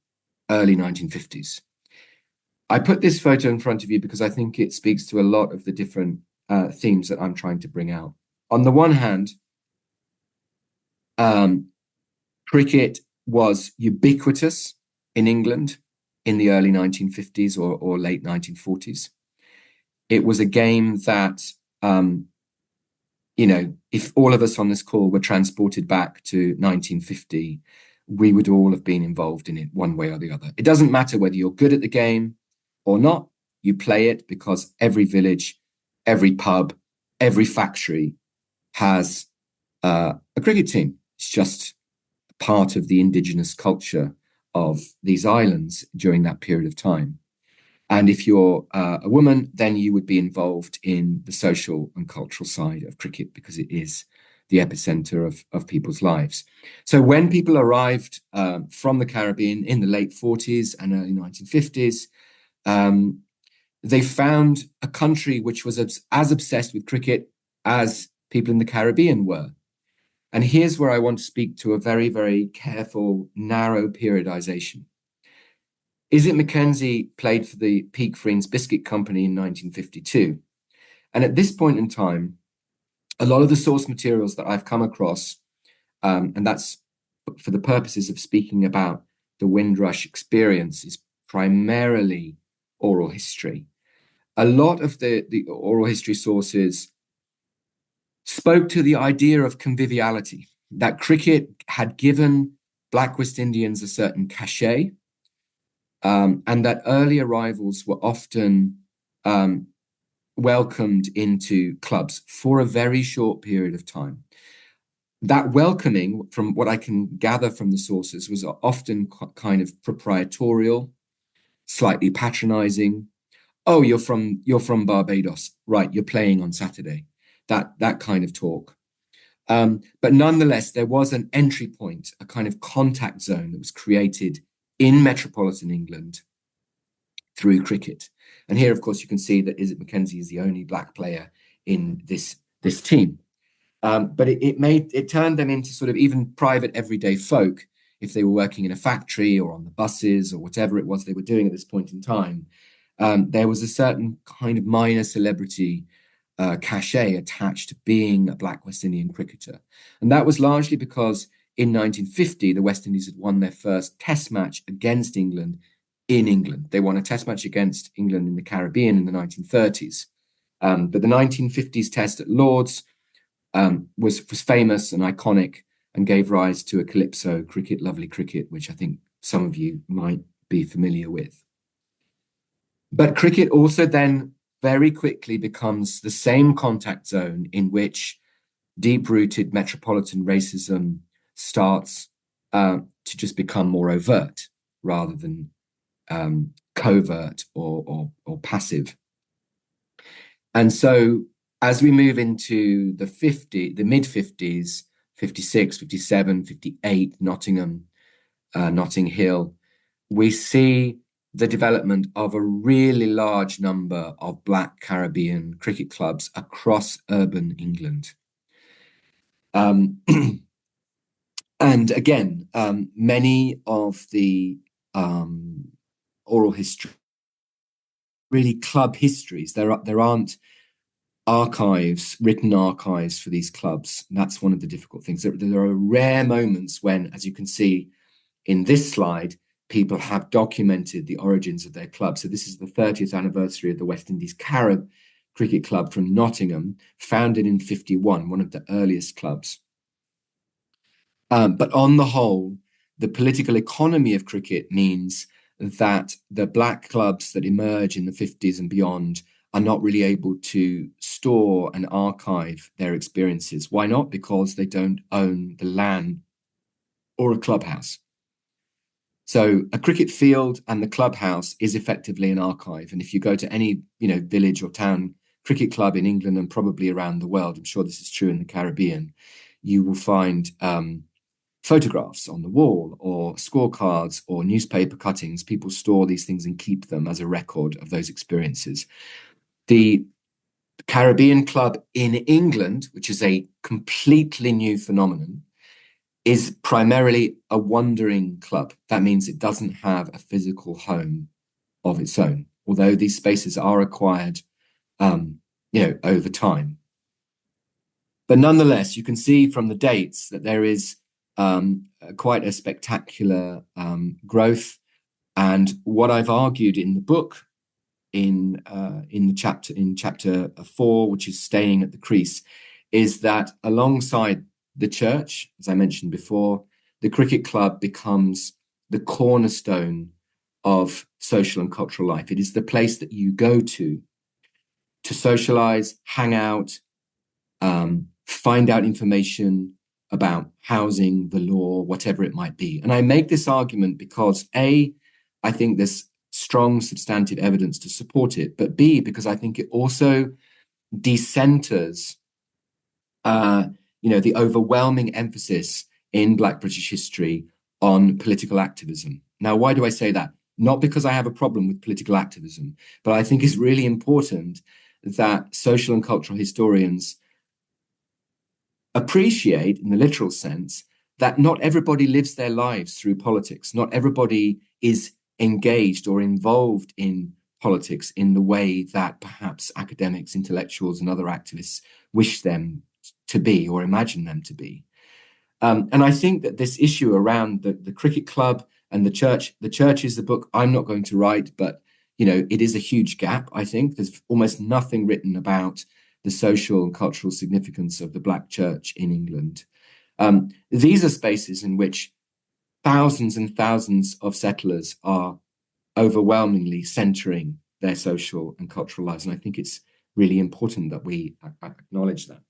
early 1950s. I put this photo in front of you because I think it speaks to a lot of the different themes that I'm trying to bring out. On the one hand, cricket was ubiquitous in England in the early 1950s or late 1940s. It was a game that, if all of us on this call were transported back to 1950, we would all have been involved in it one way or the other. It doesn't matter whether you're good at the game or not, you play it because every village, every pub, every factory has a cricket team. It's just part of the indigenous culture of these islands during that period of time. And if you're a woman, then you would be involved in the social and cultural side of cricket because it is the epicenter of people's lives. So when people arrived from the Caribbean in the late 40s and early 1950s, they found a country which was as obsessed with cricket as people in the Caribbean were. And here's where I want to speak to a very, very careful, narrow periodization. Izzet Mackenzie played for the Peak-Freen's Biscuit Company in 1952. And at this point in time, a lot of the source materials that I've come across, and that's for the purposes of speaking about the Windrush experience, is primarily oral history. A lot of the oral history sources spoke to the idea of conviviality, that cricket had given Black West Indians a certain cachet, and that early arrivals were often welcomed into clubs for a very short period of time. That welcoming, from what I can gather from the sources, was often kind of proprietorial, slightly patronizing. Oh, you're from Barbados, right? You're playing on Saturday. That kind of talk. But nonetheless, there was an entry point, a kind of contact zone that was created in metropolitan England through cricket. And here, of course, you can see that Izzet Mackenzie is the only Black player in this team. But it turned them into sort of even private everyday folk if they were working in a factory or on the buses or whatever it was they were doing at this point in time. There was a certain kind of minor celebrity cachet attached to being a Black West Indian cricketer. And that was largely because in 1950, the West Indies had won their first test match against England in England. They won a test match against England in the Caribbean in the 1930s. But the 1950s test at Lord's was famous and iconic and gave rise to a calypso, Cricket, Lovely Cricket, which I think some of you might be familiar with. But cricket also then very quickly becomes the same contact zone in which deep-rooted metropolitan racism starts to just become more overt rather than covert or passive. And so as we move into the mid-50s, 56, 57, 58, Nottingham, Notting Hill, we see the development of a really large number of Black Caribbean cricket clubs across urban England. And again, many of the oral history, really club histories, there aren't written archives for these clubs. And that's one of the difficult things. There are rare moments when, as you can see in this slide, people have documented the origins of their club. So this is the 30th anniversary of the West Indies Carib Cricket Club from Nottingham, founded in 51, one of the earliest clubs. But on the whole, the political economy of cricket means that the Black clubs that emerge in the 50s and beyond are not really able to store and archive their experiences. Why not? Because they don't own the land or a clubhouse. So a cricket field and the clubhouse is effectively an archive. And if you go to any, village or town cricket club in England and probably around the world, I'm sure this is true in the Caribbean, you will find photographs on the wall or scorecards or newspaper cuttings. People store these things and keep them as a record of those experiences. The Caribbean club in England, which is a completely new phenomenon, is primarily a wandering club. That means it doesn't have a physical home of its own, although these spaces are acquired, over time. But nonetheless, you can see from the dates that there is quite a spectacular growth. And what I've argued in the book, in chapter 4, which is Staying at the Crease, is that alongside the church, as I mentioned before, the cricket club becomes the cornerstone of social and cultural life. It is the place that you go to socialize, hang out, find out information about housing, the law, whatever it might be. And I make this argument because A, I think there's strong substantive evidence to support it, but B, because I think it also decenters the overwhelming emphasis in Black British history on political activism. Now, why do I say that? Not because I have a problem with political activism, but I think it's really important that social and cultural historians appreciate, in the literal sense, that not everybody lives their lives through politics. Not everybody is engaged or involved in politics in the way that perhaps academics, intellectuals, and other activists wish them to be or imagine them to be. And I think that this issue around the cricket club and the church is the book I'm not going to write, but it is a huge gap. I think there's almost nothing written about the social and cultural significance of the Black church in England. These are spaces in which thousands and thousands of settlers are overwhelmingly centering their social and cultural lives. And I think it's really important that we acknowledge that.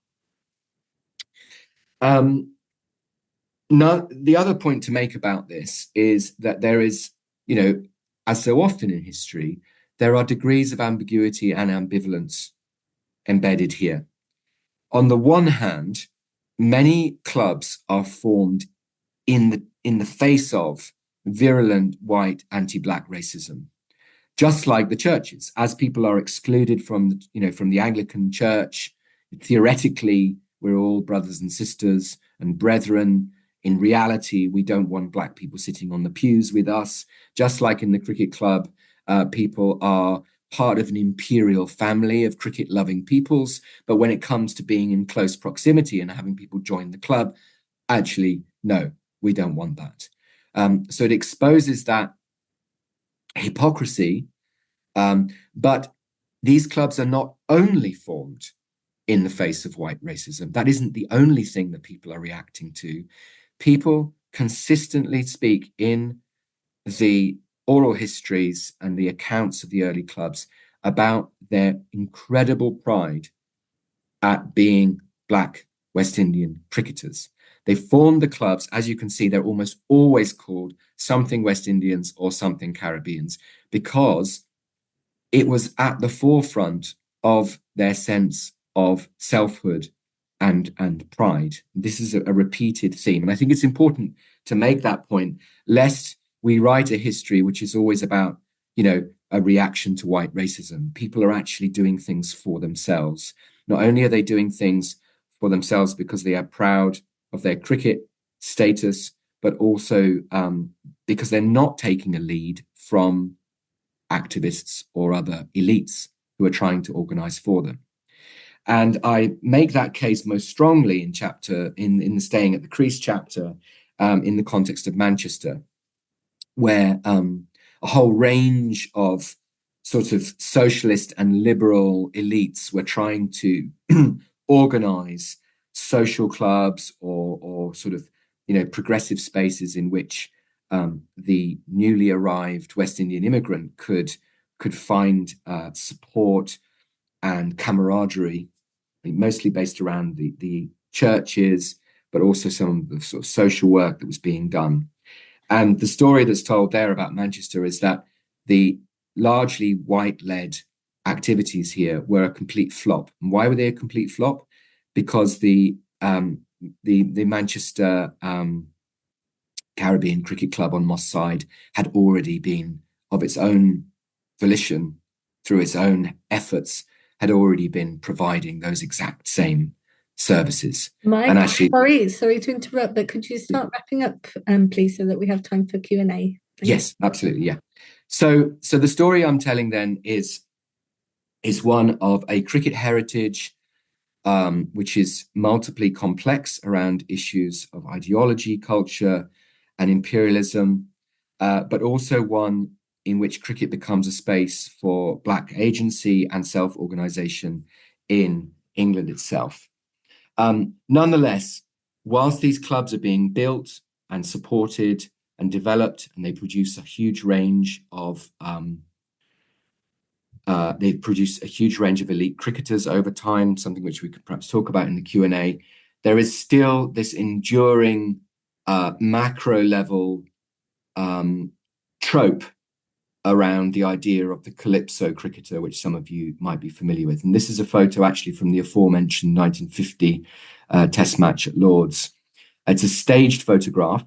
Now, the other point to make about this is that there is, as so often in history, there are degrees of ambiguity and ambivalence embedded here. On the one hand, many clubs are formed in the face of virulent white anti-Black racism, just like the churches. As people are excluded from the Anglican Church, theoretically, we're all brothers and sisters and brethren. In reality, we don't want Black people sitting on the pews with us. Just like in the cricket club, people are part of an imperial family of cricket-loving peoples, but when it comes to being in close proximity and having people join the club, actually, no, we don't want that. So it exposes that hypocrisy, but these clubs are not only formed in the face of white racism. That isn't the only thing that people are reacting to. People consistently speak in the oral histories and the accounts of the early clubs about their incredible pride at being Black West Indian cricketers. They formed the clubs, as you can see, they're almost always called something West Indians or something Caribbeans, because it was at the forefront of their sense of selfhood and pride. This is a repeated theme. And I think it's important to make that point, lest we write a history which is always about, a reaction to white racism. People are actually doing things for themselves. Not only are they doing things for themselves because they are proud of their cricket status, but also because they're not taking a lead from activists or other elites who are trying to organize for them. And I make that case most strongly in the Staying at the Crease chapter, in the context of Manchester, where a whole range of sort of socialist and liberal elites were trying to organize social clubs or sort of, progressive spaces in which the newly arrived West Indian immigrant could find support and camaraderie, mostly based around the churches, but also some of the sort of social work that was being done. And the story that's told there about Manchester is that the largely white-led activities here were a complete flop. And why were they a complete flop? Because the Manchester Caribbean Cricket Club on Moss Side had already been, of its own volition, through its own efforts, had already been providing those exact same services. Mike, and actually, sorry to interrupt, but could you start wrapping up, please, so that we have time for Q&A? Yes, absolutely, yeah. So the story I'm telling then is one of a cricket heritage, which is multiply complex around issues of ideology, culture, and imperialism, but also one in which cricket becomes a space for Black agency and self-organization in England itself. Nonetheless, whilst these clubs are being built and supported and developed, and they produce a huge range of elite cricketers over time, something which we could perhaps talk about in the Q&A, there is still this enduring macro level trope around the idea of the calypso cricketer, which some of you might be familiar with. And this is a photo actually from the aforementioned 1950 Test match at Lord's. It's a staged photograph.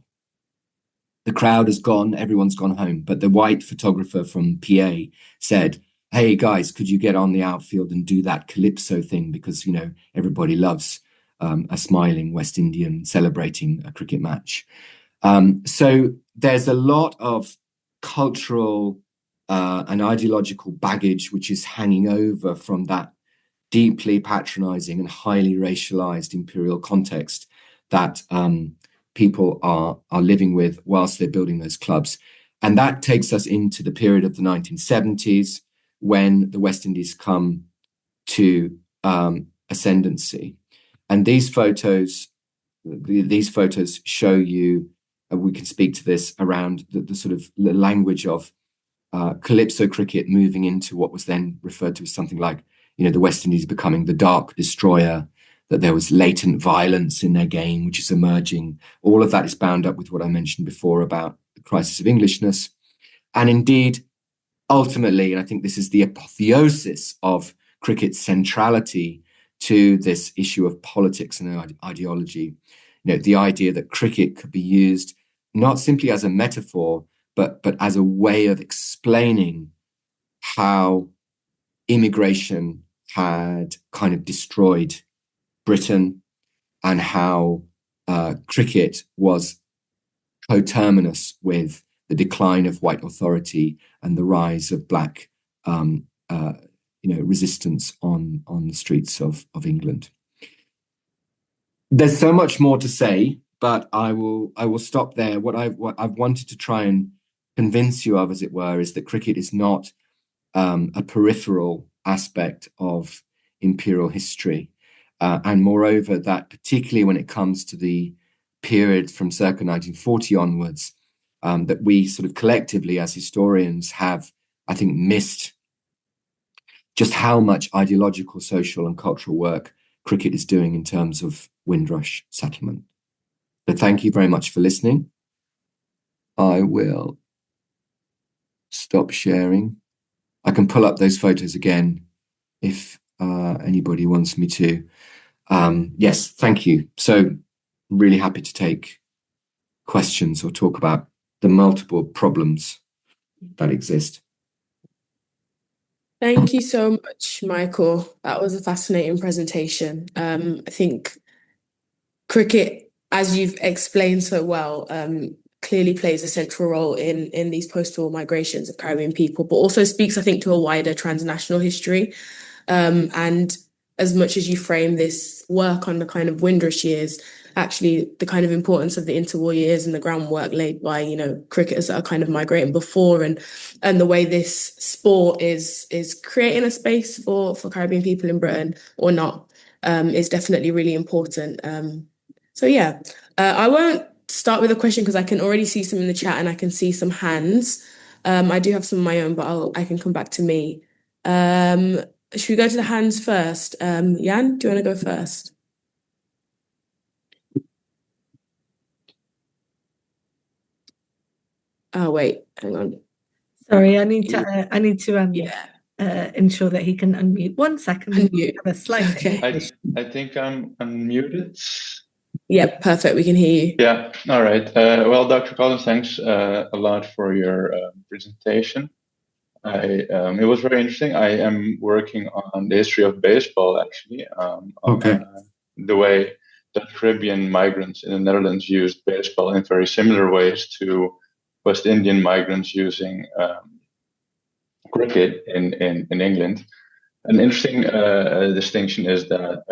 The crowd has gone, everyone's gone home, but the white photographer from PA said, "Hey guys, could you get on the outfield and do that calypso thing? Because, everybody loves a smiling West Indian celebrating a cricket match." So there's a lot of cultural and ideological baggage which is hanging over from that deeply patronizing and highly racialized imperial context that people are living with whilst they're building those clubs. And that takes us into the period of the 1970s, when the West Indies come to ascendancy. And these photos show you, we can speak to this around the sort of the language of calypso cricket moving into what was then referred to as something like, the West Indies becoming the dark destroyer, that there was latent violence in their game, which is emerging. All of that is bound up with what I mentioned before about the crisis of Englishness. And indeed, ultimately, and I think this is the apotheosis of cricket's centrality to this issue of politics and ideology, the idea that cricket could be used not simply as a metaphor, but as a way of explaining how immigration had kind of destroyed Britain, and how cricket was coterminous with the decline of white authority and the rise of Black resistance on the streets of England. There's so much more to say, but I will stop there. What I've wanted to try and convince you of, as it were, is that cricket is not a peripheral aspect of imperial history, and moreover, that particularly when it comes to the period from circa 1940 onwards, that we sort of collectively as historians have, I think, missed just how much ideological, social, and cultural work cricket is doing in terms of Windrush settlement. So thank you very much for listening. I will stop sharing. I can pull up those photos again if anybody wants me to. Yes, thank you. So really happy to take questions or talk about the multiple problems that exist. Thank you so much, Michael. That was a fascinating presentation. I think cricket, as you've explained so well, clearly plays a central role in these post-war migrations of Caribbean people, but also speaks, I think, to a wider transnational history. And as much as you frame this work on the kind of Windrush years, actually the kind of importance of the interwar years and the groundwork laid by, cricketers that are kind of migrating before, and the way this sport is creating a space for Caribbean people in Britain or not, is definitely really important. So yeah, I won't start with a question because I can already see some in the chat and I can see some hands. I do have some of my own, but I can come back to me. Should we go to the hands first? Jan, do you want to go first? Oh, wait, hang on. Sorry, I need to Yeah. ensure that he can unmute. 1 second. Unmute. Have a slight Okay. I think I'm unmuted. Yep, perfect. We can hear you. Yeah, all right. Well, Dr. Collins, thanks a lot for your presentation. It was very interesting. I am working on the history of baseball, actually. Okay. The way that Caribbean migrants in the Netherlands used baseball in very similar ways to West Indian migrants using cricket in England. An interesting distinction is that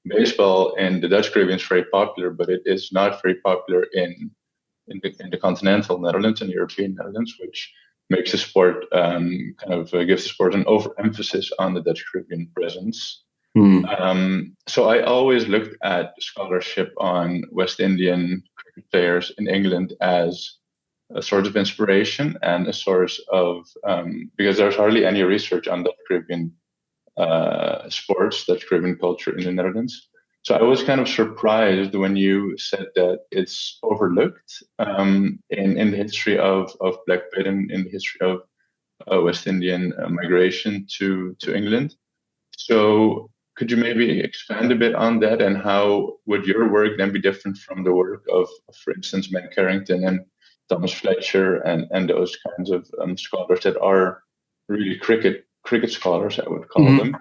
baseball in the Dutch Caribbean is very popular, but it is not very popular in the continental Netherlands and European Netherlands, which makes the sport gives the sport an overemphasis on the Dutch Caribbean presence. So I always looked at scholarship on West Indian cricket players in England as a source of inspiration and a source of because there's hardly any research on Dutch Caribbean sports, Dutch Caribbean culture in the Netherlands. So I was kind of surprised when you said that it's overlooked in the history of Black Britain, in the history of West Indian migration to England. So could you maybe expand a bit on that, and how would your work then be different from the work of for instance, Ben Carrington and Thomas Fletcher and those kinds of scholars that are really cricket scholars, I would call them.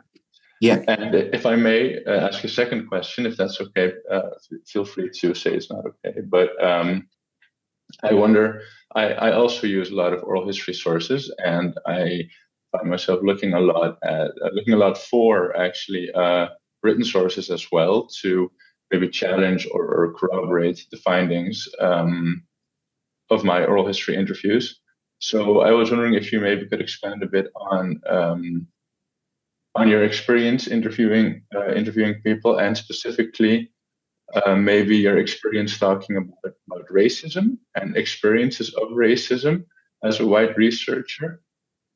Yeah. And if I may ask a second question, if that's okay, feel free to say it's not okay. But I wonder, I also use a lot of oral history sources, and I find myself looking a lot for actually written sources as well to maybe challenge or corroborate the findings of my oral history interviews. So I was wondering if you maybe could expand a bit on your experience interviewing people, and specifically maybe your experience talking about racism and experiences of racism as a white researcher,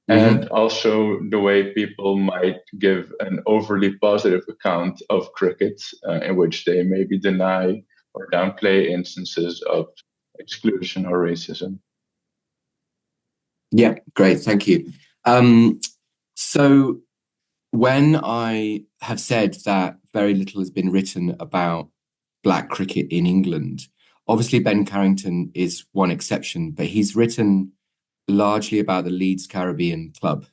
and also the way people might give an overly positive account of cricket in which they maybe deny or downplay instances of exclusion or racism. Yeah, great, thank you. So when I have said that very little has been written about Black cricket in England, obviously Ben Carrington is one exception, but he's written largely about the Leeds Caribbean Club.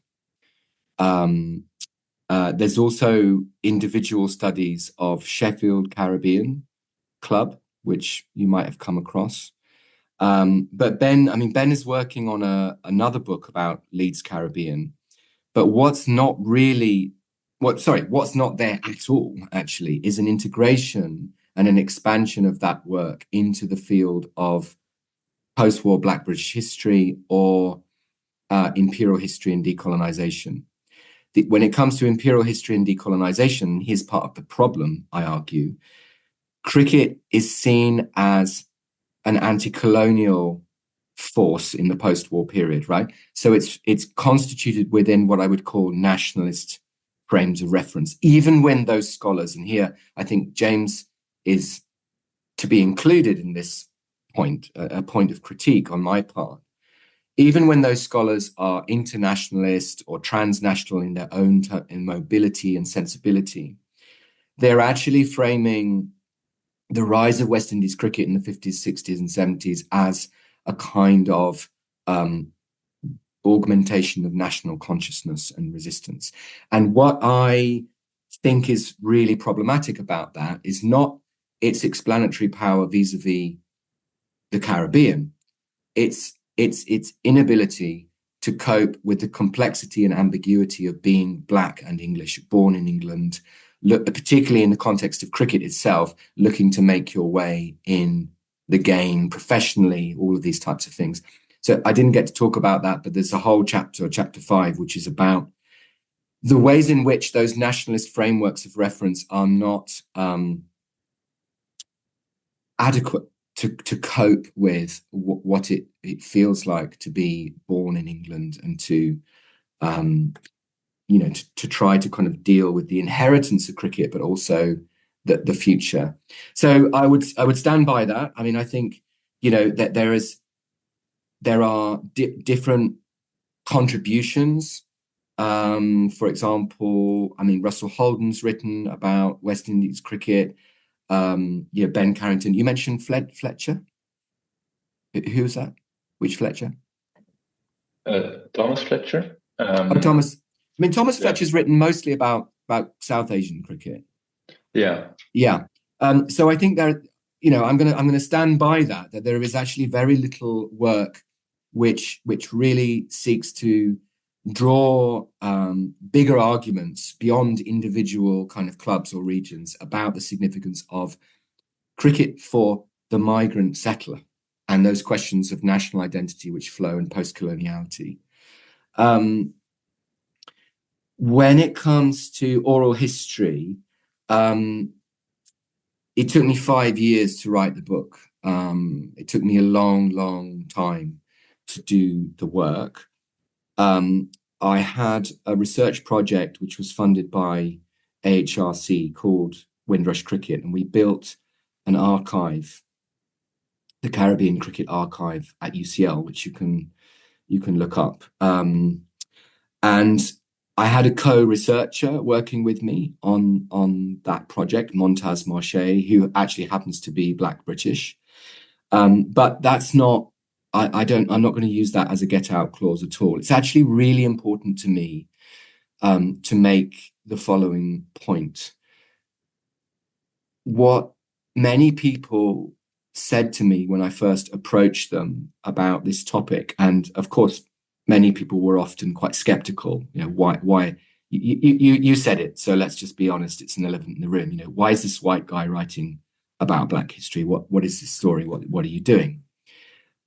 There's also individual studies of Sheffield Caribbean Club, which you might have come across. But Ben is working on another book about Leeds Caribbean. But what's not there at all, actually, is an integration and an expansion of that work into the field of post-war Black British history or imperial history and decolonization. When it comes to imperial history and decolonization, here's part of the problem, I argue. Cricket is seen as an anti-colonial force in the post-war period, right? So it's constituted within what I would call nationalist frames of reference, even when those scholars, and here I think James is to be included in this point, a point of critique on my part, even when those scholars are internationalist or transnational in their own in mobility and sensibility, they're actually framing the rise of West Indies cricket in the 50s, 60s, and 70s as a kind of augmentation of national consciousness and resistance. And what I think is really problematic about that is not its explanatory power vis-a-vis the Caribbean. It's inability to cope with the complexity and ambiguity of being Black and English, born in England, particularly in the context of cricket itself, looking to make your way in the game professionally, all of these types of things. So I didn't get to talk about that, but there's a whole chapter 5, which is about the ways in which those nationalist frameworks of reference are not adequate to cope with what it feels like to be born in England and to to try to kind of deal with the inheritance of cricket, but also the future. So I would stand by that. I mean, I think that there are different contributions. For example, I mean, Russell Holden's written about West Indies cricket. Ben Carrington. You mentioned Fletcher. Who's that? Which Fletcher? Thomas Fletcher. Thomas. I mean, Thomas Fletcher's written mostly about South Asian cricket. Yeah. So I think there, I'm gonna stand by that there is actually very little work which really seeks to draw bigger arguments beyond individual kind of clubs or regions about the significance of cricket for the migrant settler and those questions of national identity which flow in post-coloniality. When it comes to oral history, it took me 5 years to write the book. It took me a long time to do the work. I had a research project which was funded by AHRC called Windrush Cricket, and we built an archive, the Caribbean Cricket Archive at UCL, which you can look up. And I had a co-researcher working with me on that project, Montaz Marche, who actually happens to be Black British. But that's not, I'm not going to use that as a get out clause at all. It's actually really important to me to make the following point. What many people said to me when I first approached them about this topic, and of course, many people were often quite skeptical. Why? You said it, so let's just be honest. It's an elephant in the room. Why is this white guy writing about Black history? What is this story? What are you doing?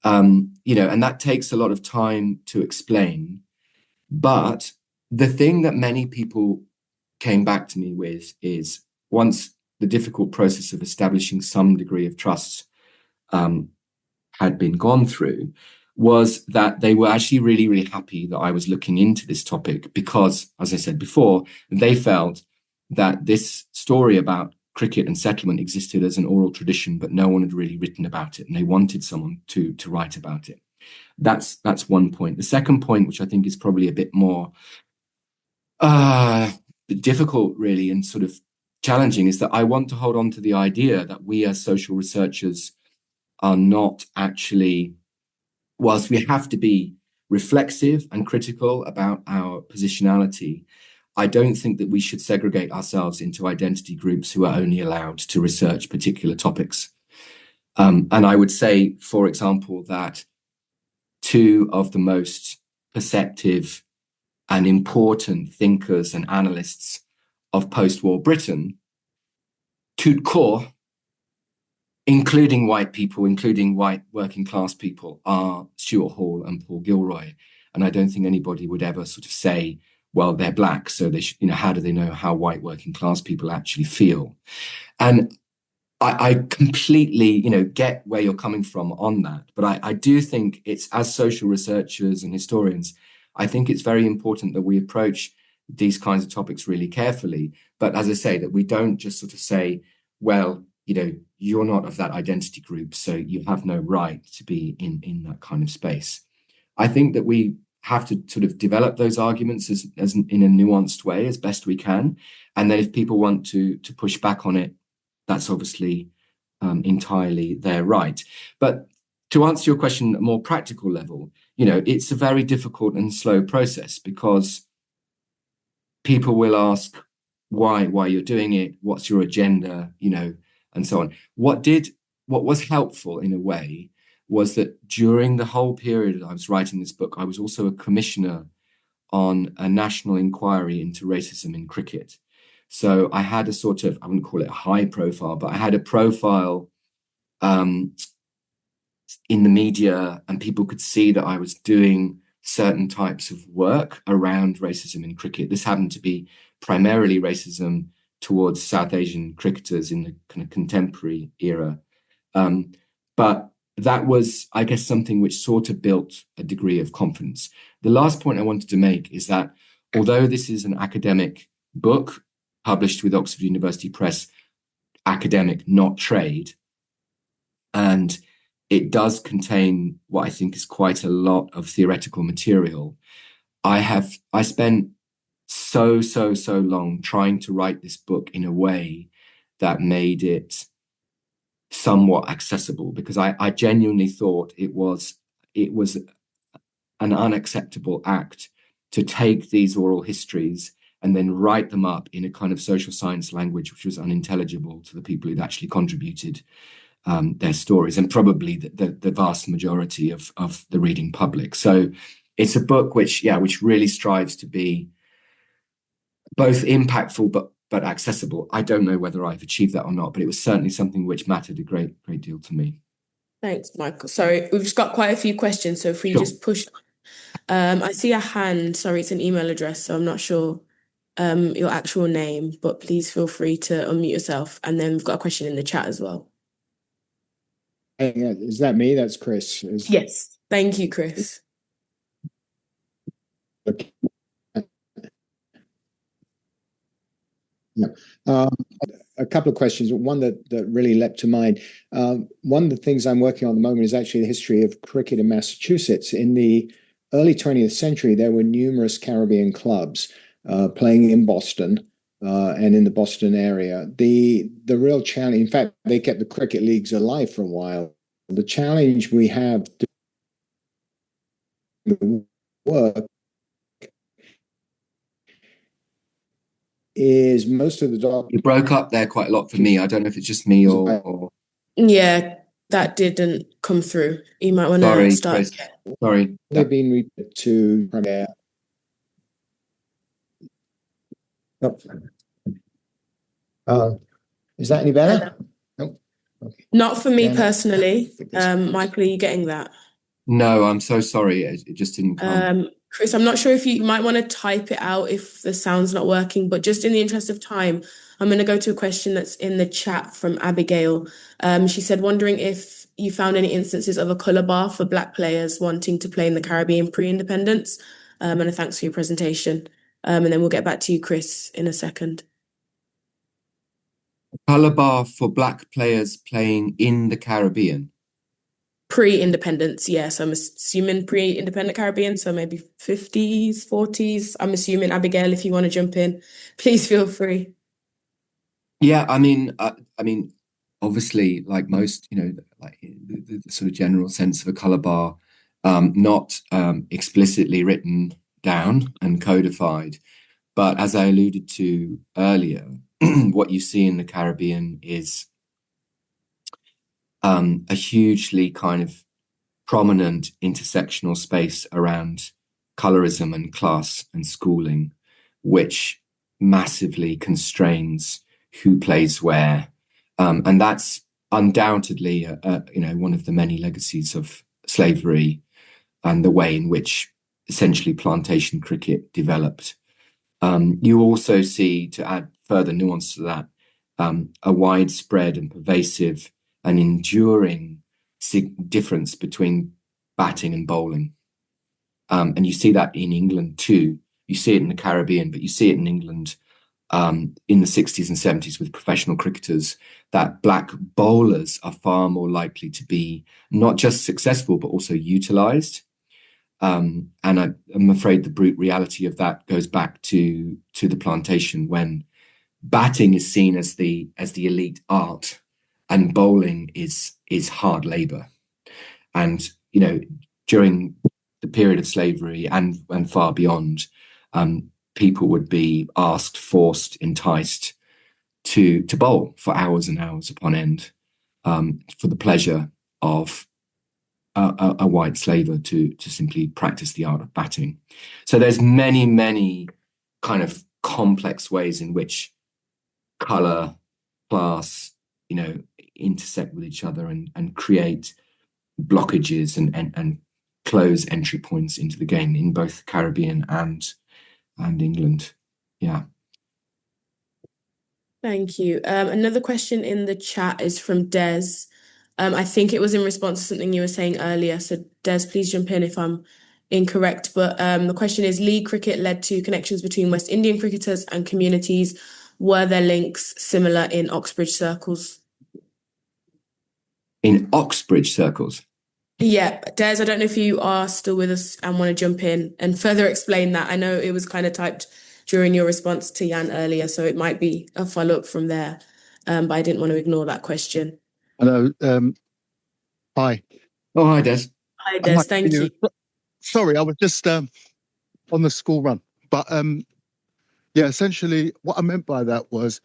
And that takes a lot of time to explain. But the thing that many people came back to me with is, once the difficult process of establishing some degree of trust had been gone through, was that they were actually really happy that I was looking into this topic because, as I said before, they felt that this story about cricket and settlement existed as an oral tradition, but no one had really written about it, and they wanted someone to write about it. That's one point. The second point, which I think is probably a bit more difficult, really, and sort of challenging, is that I want to hold on to the idea that we as social researchers are not actually, whilst we have to be reflexive and critical about our positionality, I don't think that we should segregate ourselves into identity groups who are only allowed to research particular topics. And I would say, for example, that two of the most perceptive and important thinkers and analysts of post-war Britain, tout court, including white people, including white working class people, are Stuart Hall and Paul Gilroy. And I don't think anybody would ever sort of say, well, they're black, so they should, how do they know how white working class people actually feel? And I completely, get where you're coming from on that. But I do think it's, as social researchers and historians, I think it's very important that we approach these kinds of topics really carefully. But as I say, that we don't just sort of say, well, you're not of that identity group, so you have no right to be in that kind of space. I think that we have to sort of develop those arguments as in a nuanced way as best we can. And then if people want to push back on it, that's obviously entirely their right. But to answer your question at a more practical level, it's a very difficult and slow process, because people will ask why you're doing it, what's your agenda, and so on. What was helpful in a way was that during the whole period I was writing this book, I was also a commissioner on a national inquiry into racism in cricket. So I had a sort of, I wouldn't call it a high profile, but I had a profile in the media, and people could see that I was doing certain types of work around racism in cricket. This happened to be primarily racism towards South Asian cricketers in the kind of contemporary era. But that was, I guess, something which sort of built a degree of confidence. The last point I wanted to make is that although this is an academic book published with Oxford University Press, academic, not trade, and it does contain what I think is quite a lot of theoretical material, I spent so long trying to write this book in a way that made it somewhat accessible, because I genuinely thought it was an unacceptable act to take these oral histories and then write them up in a kind of social science language which was unintelligible to the people who'd actually contributed their stories, and probably the vast majority of the reading public. So it's a book which really strives to be both impactful but accessible. I don't know whether I've achieved that or not, but it was certainly something which mattered a great deal to me. Thanks, Michael. Sorry, we've just got quite a few questions, so if we just push. I see a hand. Sorry, it's an email address, so I'm not sure your actual name, but please feel free to unmute yourself. And then we've got a question in the chat as well. Is that me? That's Chris. Yes. Thank you, Chris. Okay. Yeah. A couple of questions. One that really leapt to mind. One of the things I'm working on at the moment is actually the history of cricket in Massachusetts. In the early 20th century, there were numerous Caribbean clubs playing in Boston and in the Boston area. The real challenge, in fact, they kept the cricket leagues alive for a while. The challenge we have to work is most of the documents. You broke up there quite a lot for me. I don't know if it's just me or... Yeah, that didn't come through. You might want to start. Chris. Sorry. They've been repeated to Premier. Is that any better? Nope. Okay. Not for me personally. Michael, are you getting that? No, I'm so sorry. It just didn't come. Chris, I'm not sure if you might want to type it out if the sound's not working, but just in the interest of time, I'm going to go to a question that's in the chat from Abigail. She said, wondering if you found any instances of a colour bar for Black players wanting to play in the Caribbean pre-independence. And a thanks for your presentation. And then we'll get back to you, Chris, in a second. Colour bar for Black players playing in the Caribbean? Pre-independence, yes. I'm assuming pre-independent Caribbean, so maybe 50s, 40s. I'm assuming, Abigail, if you want to jump in, please feel free. Yeah, I mean, obviously, like most, like the sort of general sense of a colour bar, not explicitly written down and codified, but as I alluded to earlier, what you see in the Caribbean is a hugely kind of prominent intersectional space around colorism and class and schooling, which massively constrains who plays where. And that's undoubtedly, one of the many legacies of slavery and the way in which essentially plantation cricket developed. You also see, to add further nuance to that, a widespread and pervasive and enduring difference between batting and bowling. And you see that in England too. You see it in the Caribbean, but you see it in England in the 60s and 70s with professional cricketers, that black bowlers are far more likely to be not just successful, but also utilised. And I'm afraid the brute reality of that goes back to the plantation, when batting is seen as the elite art and bowling is hard labour. And, during the period of slavery and far beyond, people would be asked, forced, enticed to bowl for hours and hours upon end, for the pleasure of a white slaver to simply practice the art of batting. So there's many kind of complex ways in which colour, class, intersect with each other and create blockages and close entry points into the game in both Caribbean and England. Yeah. Thank you. Another question in the chat is from Des. I think it was in response to something you were saying earlier. So Des, please jump in if I'm incorrect. But the question is, league cricket led to connections between West Indian cricketers and communities. Were there links similar in Oxbridge circles? In Oxbridge circles? Yeah, Des, I don't know if you are still with us and want to jump in and further explain that. I know it was kind of typed during your response to Jan earlier, so it might be a follow-up from there. But I didn't want to ignore that question. Hello. Hi. Oh, hi, Des. Hi, Des. Thank you. Sorry, I was just on the school run. But yeah, essentially what I meant by that was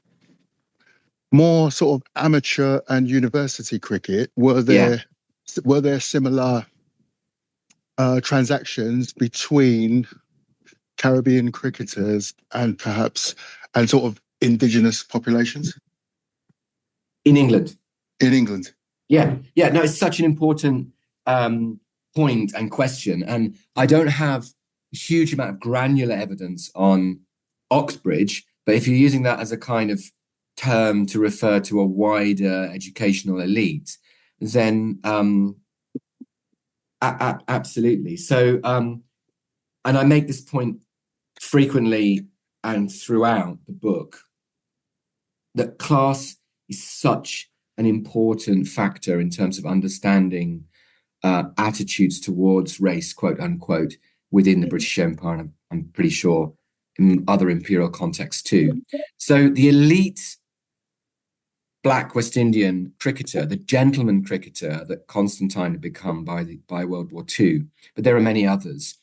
more sort of amateur and university cricket. Were there similar transactions between Caribbean cricketers and sort of indigenous populations? In England? In England. Yeah. No, it's such an important point and question. And I don't have a huge amount of granular evidence on Oxbridge, but if you're using that as a kind of term to refer to a wider educational elite, then absolutely. So, and I make this point frequently and throughout the book, that class is such an important factor in terms of understanding attitudes towards race, quote unquote, within the British Empire, and I'm pretty sure in other imperial contexts too. So the elite Black West Indian cricketer, the gentleman cricketer that Constantine had become by World War II, but there are many others,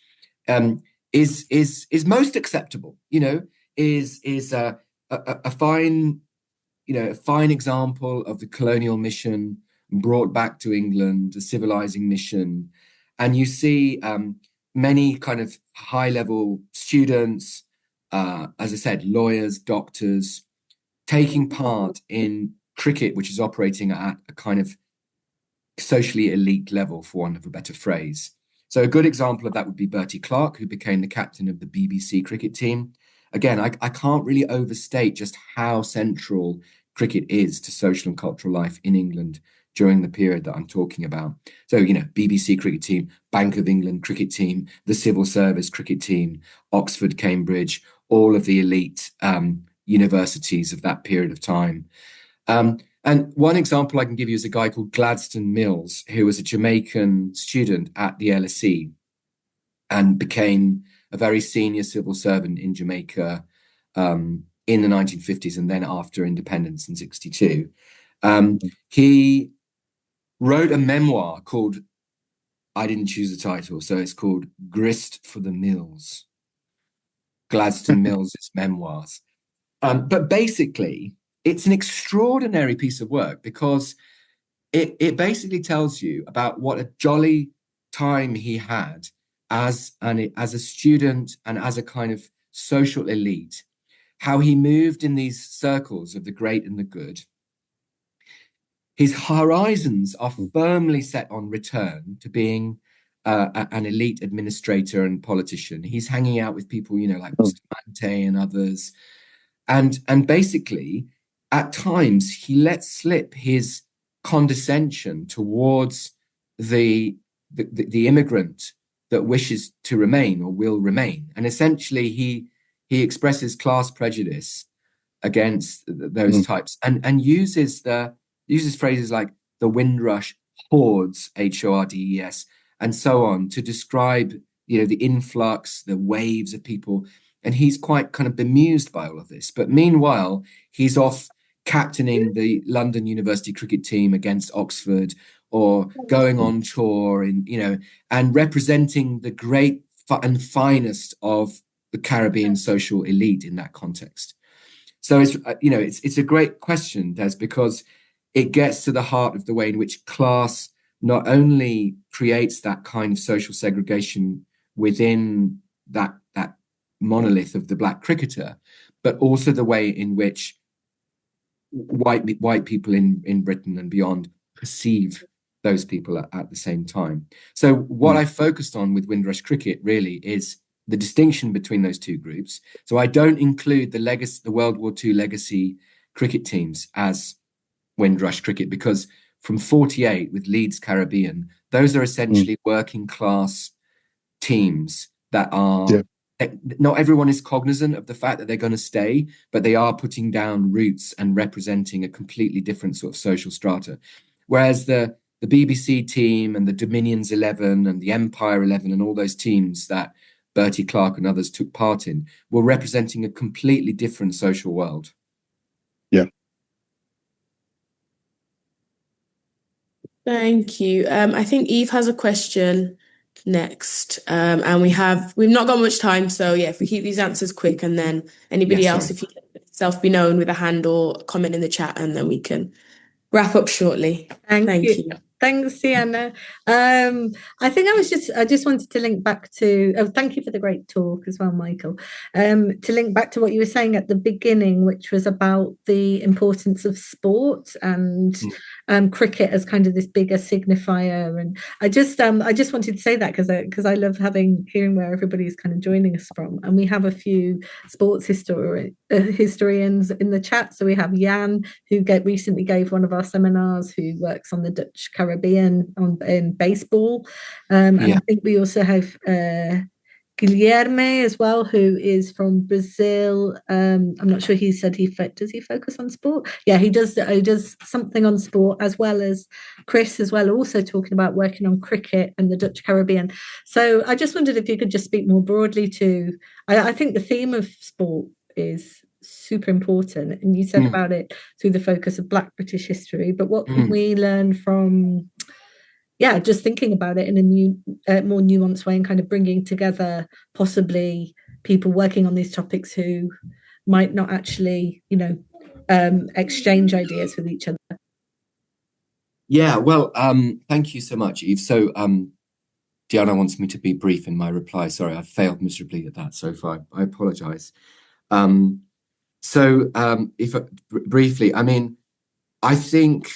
is most acceptable. Is a fine, a fine example of the colonial mission brought back to England, a civilizing mission, and you see many kind of high-level students, as I said, lawyers, doctors, taking part in cricket, which is operating at a kind of socially elite level, for want of a better phrase. So a good example of that would be Bertie Clark, who became the captain of the BBC cricket team. Again, I can't really overstate just how central cricket is to social and cultural life in England during the period that I'm talking about. So, BBC cricket team, Bank of England cricket team, the Civil Service cricket team, Oxford, Cambridge, all of the elite universities of that period of time. And one example I can give you is a guy called Gladstone Mills, who was a Jamaican student at the LSE and became a very senior civil servant in Jamaica in the 1950s and then after independence in 1962. He wrote a memoir called, I didn't choose the title, so it's called Grist for the Mills, Gladstone Mills' memoirs. But basically, it's an extraordinary piece of work because it basically tells you about what a jolly time he had as a student and as a kind of social elite, how he moved in these circles of the great and the good. His horizons are firmly set on return to being an elite administrator and politician. He's hanging out with people, like Bustamante and others. And basically, at times, he lets slip his condescension towards the immigrant that wishes to remain or will remain. And essentially, he expresses class prejudice against those types and uses phrases like the Windrush hordes, HORDES, and so on, to describe the influx, the waves of people. And he's quite kind of bemused by all of this. But meanwhile, he's off captaining the London University cricket team against Oxford, or going on tour and representing the great and finest of the Caribbean social elite in that context. So it's a great question, Des, because it gets to the heart of the way in which class not only creates that kind of social segregation within that monolith of the black cricketer, but also the way in which white people in Britain and beyond perceive those people at the same time. So what I focused on with Windrush Cricket really is the distinction between those two groups. So I don't include the World War II legacy cricket teams as Windrush Cricket, because from 48 with Leeds Caribbean, those are essentially working class teams that are, not everyone is cognizant of the fact that they're going to stay, but they are putting down roots and representing a completely different sort of social strata. Whereas the BBC team and the Dominions 11 and the Empire 11 and all those teams that Bertie Clark and others took part in were representing a completely different social world. Yeah. Thank you. I think Eve has a question next. And we've not got much time. So yeah, if we keep these answers quick, and then anybody else, if you can let yourself be known with a hand or comment in the chat, and then we can wrap up shortly. Thank you. Thanks, Sienna. I think I just wanted to link back to, thank you for the great talk as well, Michael. To link back to what you were saying at the beginning, which was about the importance of sport and cricket as kind of this bigger signifier. And I just wanted to say that because I love hearing where everybody's kind of joining us from. And we have a few sports historians in the chat. So we have Jan, who recently gave one of our seminars, who works on the Dutch Caribbean in baseball. And I think we also have Guilherme as well, who is from Brazil. I'm not sure. He said does he focus on sport? Yeah, he does something on sport, as well as Chris as well, also talking about working on cricket and the Dutch Caribbean. So I just wondered if you could just speak more broadly to, I think the theme of sport is super important, and you said about it through the focus of Black British history, but what can we learn from just thinking about it in a more nuanced way, and kind of bringing together possibly people working on these topics who might not actually exchange ideas with each other? Yeah, well, thank you so much, Eve. So Diana wants me to be brief in my reply. Sorry, I've failed miserably at that so far. I apologize. If briefly, I mean, I think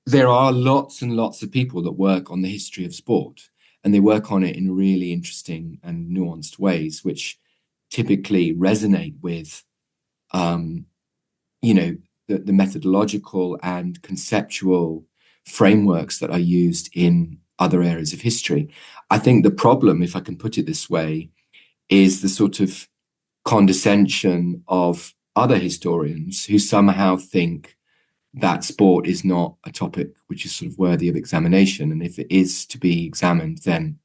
there are lots and lots of people that work on the history of sport, and they work on it in really interesting and nuanced ways, which typically resonate with, the methodological and conceptual frameworks that are used in other areas of history. I think the problem, if I can put it this way, is the sort of condescension of other historians who somehow think that sport is not a topic which is sort of worthy of examination. And if it is to be examined, then,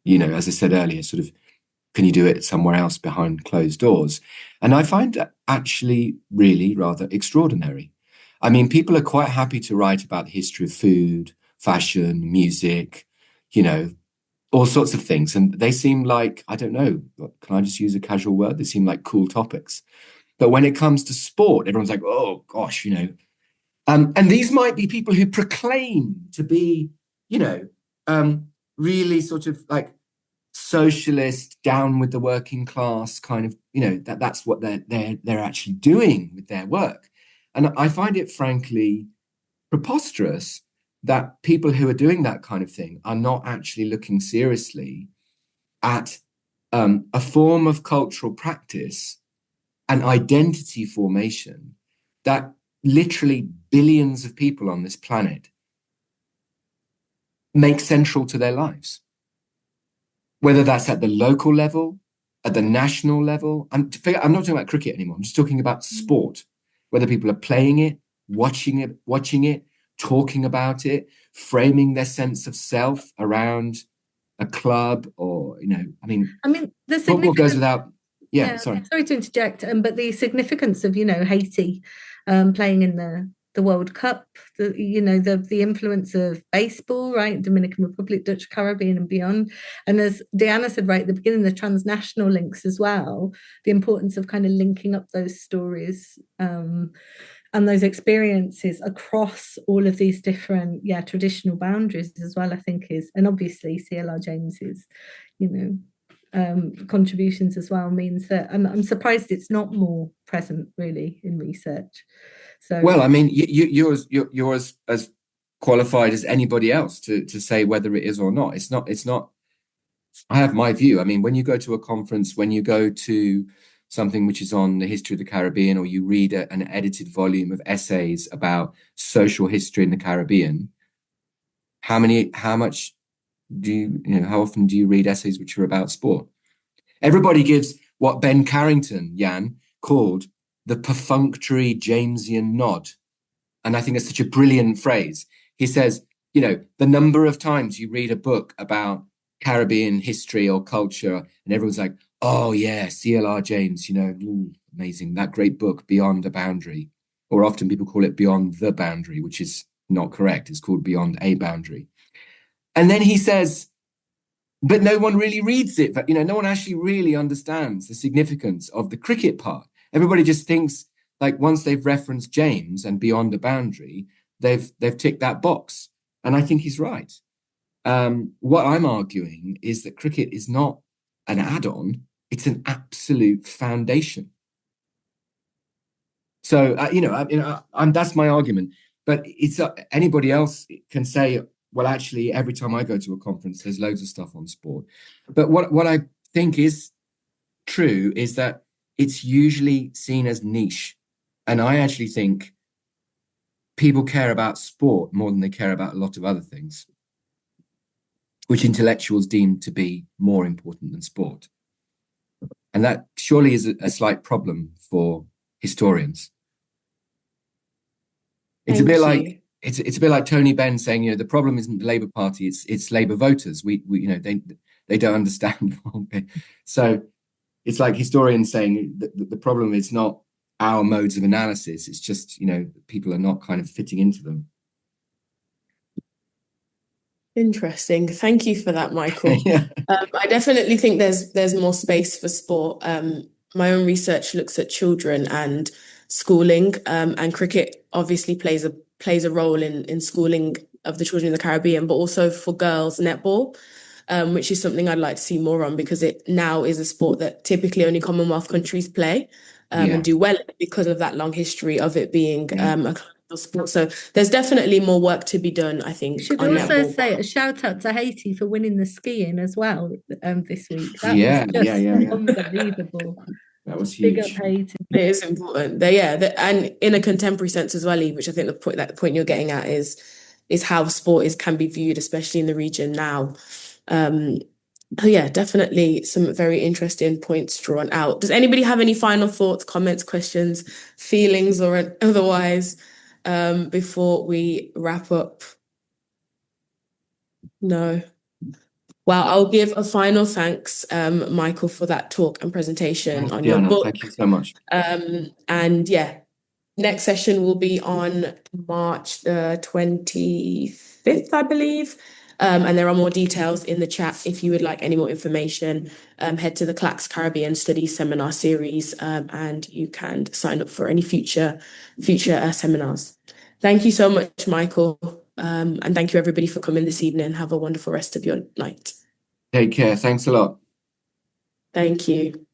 as I said earlier, sort of, can you do it somewhere else behind closed doors? And I find that actually really rather extraordinary. I mean, people are quite happy to write about the history of food, fashion, music, all sorts of things. And they seem like, I don't know, can I just use a casual word? They seem like cool topics. But when it comes to sport, everyone's like, oh, gosh, And these might be people who proclaim to be, really sort of like socialist, down with the working class kind of, that's what they're actually doing with their work. And I find it frankly preposterous that people who are doing that kind of thing are not actually looking seriously at a form of cultural practice and identity formation that literally billions of people on this planet make central to their lives. Whether that's at the local level, at the national level. I'm not talking about cricket anymore. I'm just talking about sport, whether people are playing it, watching it, talking about it, framing their sense of self around a club or, the football goes without. Yeah, sorry to interject, but the significance of Haiti playing in the World Cup, the influence of baseball, right, Dominican Republic, Dutch Caribbean and beyond, and as Diana said right at the beginning, the transnational links as well, the importance of kind of linking up those stories and those experiences across all of these different traditional boundaries as well, I think is, and obviously CLR James's contributions as well means that I'm surprised it's not more present really in research. So well, I mean, you're as qualified as anybody else to say whether it is or not. It's not. I have my view. I mean, when you go to a conference, when you go to something which is on the history of the Caribbean, or you read an edited volume of essays about social history in the Caribbean, how often do you read essays which are about sport? Everybody gives what Ben Carrington, Jan, called the perfunctory Jamesian nod. And I think it's such a brilliant phrase. He says, the number of times you read a book about Caribbean history or culture, and everyone's like, oh yeah, CLR James, amazing, that great book, Beyond a Boundary. Or often people call it Beyond the Boundary, which is not correct. It's called Beyond a Boundary. And then he says, but no one really reads it. But, no one actually really understands the significance of the cricket part. Everybody just thinks like once they've referenced James and Beyond the Boundary, they've ticked that box. And I think he's right. What I'm arguing is that cricket is not an add-on. It's an absolute foundation. So, that's my argument. But it's anybody else can say, well, actually, every time I go to a conference, there's loads of stuff on sport. But what I think is true is that it's usually seen as niche. And I actually think people care about sport more than they care about a lot of other things, which intellectuals deem to be more important than sport. And that surely is a slight problem for historians. It's a bit like it's a bit like Tony Benn saying, the problem isn't the Labour Party, it's Labour voters. We they don't understand. So it's like historians saying that the problem is not our modes of analysis. It's just people are not kind of fitting into them. Interesting. Thank you for that, Michael. Yeah. I definitely think there's more space for sport. My own research looks at children and schooling, and cricket obviously plays a role in schooling of the children in the Caribbean, but also for girls, netball, which is something I'd like to see more on, because it now is a sport that typically only Commonwealth countries play and do well because of that long history of it being a sport. So there's definitely more work to be done, I think. Should also say a shout out to Haiti for winning the skiing as well this week. That was just unbelievable. That was huge. Big up Haiti. It is important. And in a contemporary sense as well, Eve, which I think the point you're getting at is how sport can be viewed, especially in the region now. Definitely some very interesting points drawn out. Does anybody have any final thoughts, comments, questions, feelings, or otherwise before we wrap up? No. Well, I'll give a final thanks, Michael, for that talk and presentation on Diana, your book. thank you so much. Next session will be on March the 25th, I believe. And there are more details in the chat. If you would like any more information, head to the CLACS Caribbean Studies Seminar Series, and you can sign up for any future seminars. Thank you so much, Michael. And thank you everybody for coming this evening. Have a wonderful rest of your night. Take care. Thanks a lot. Thank you.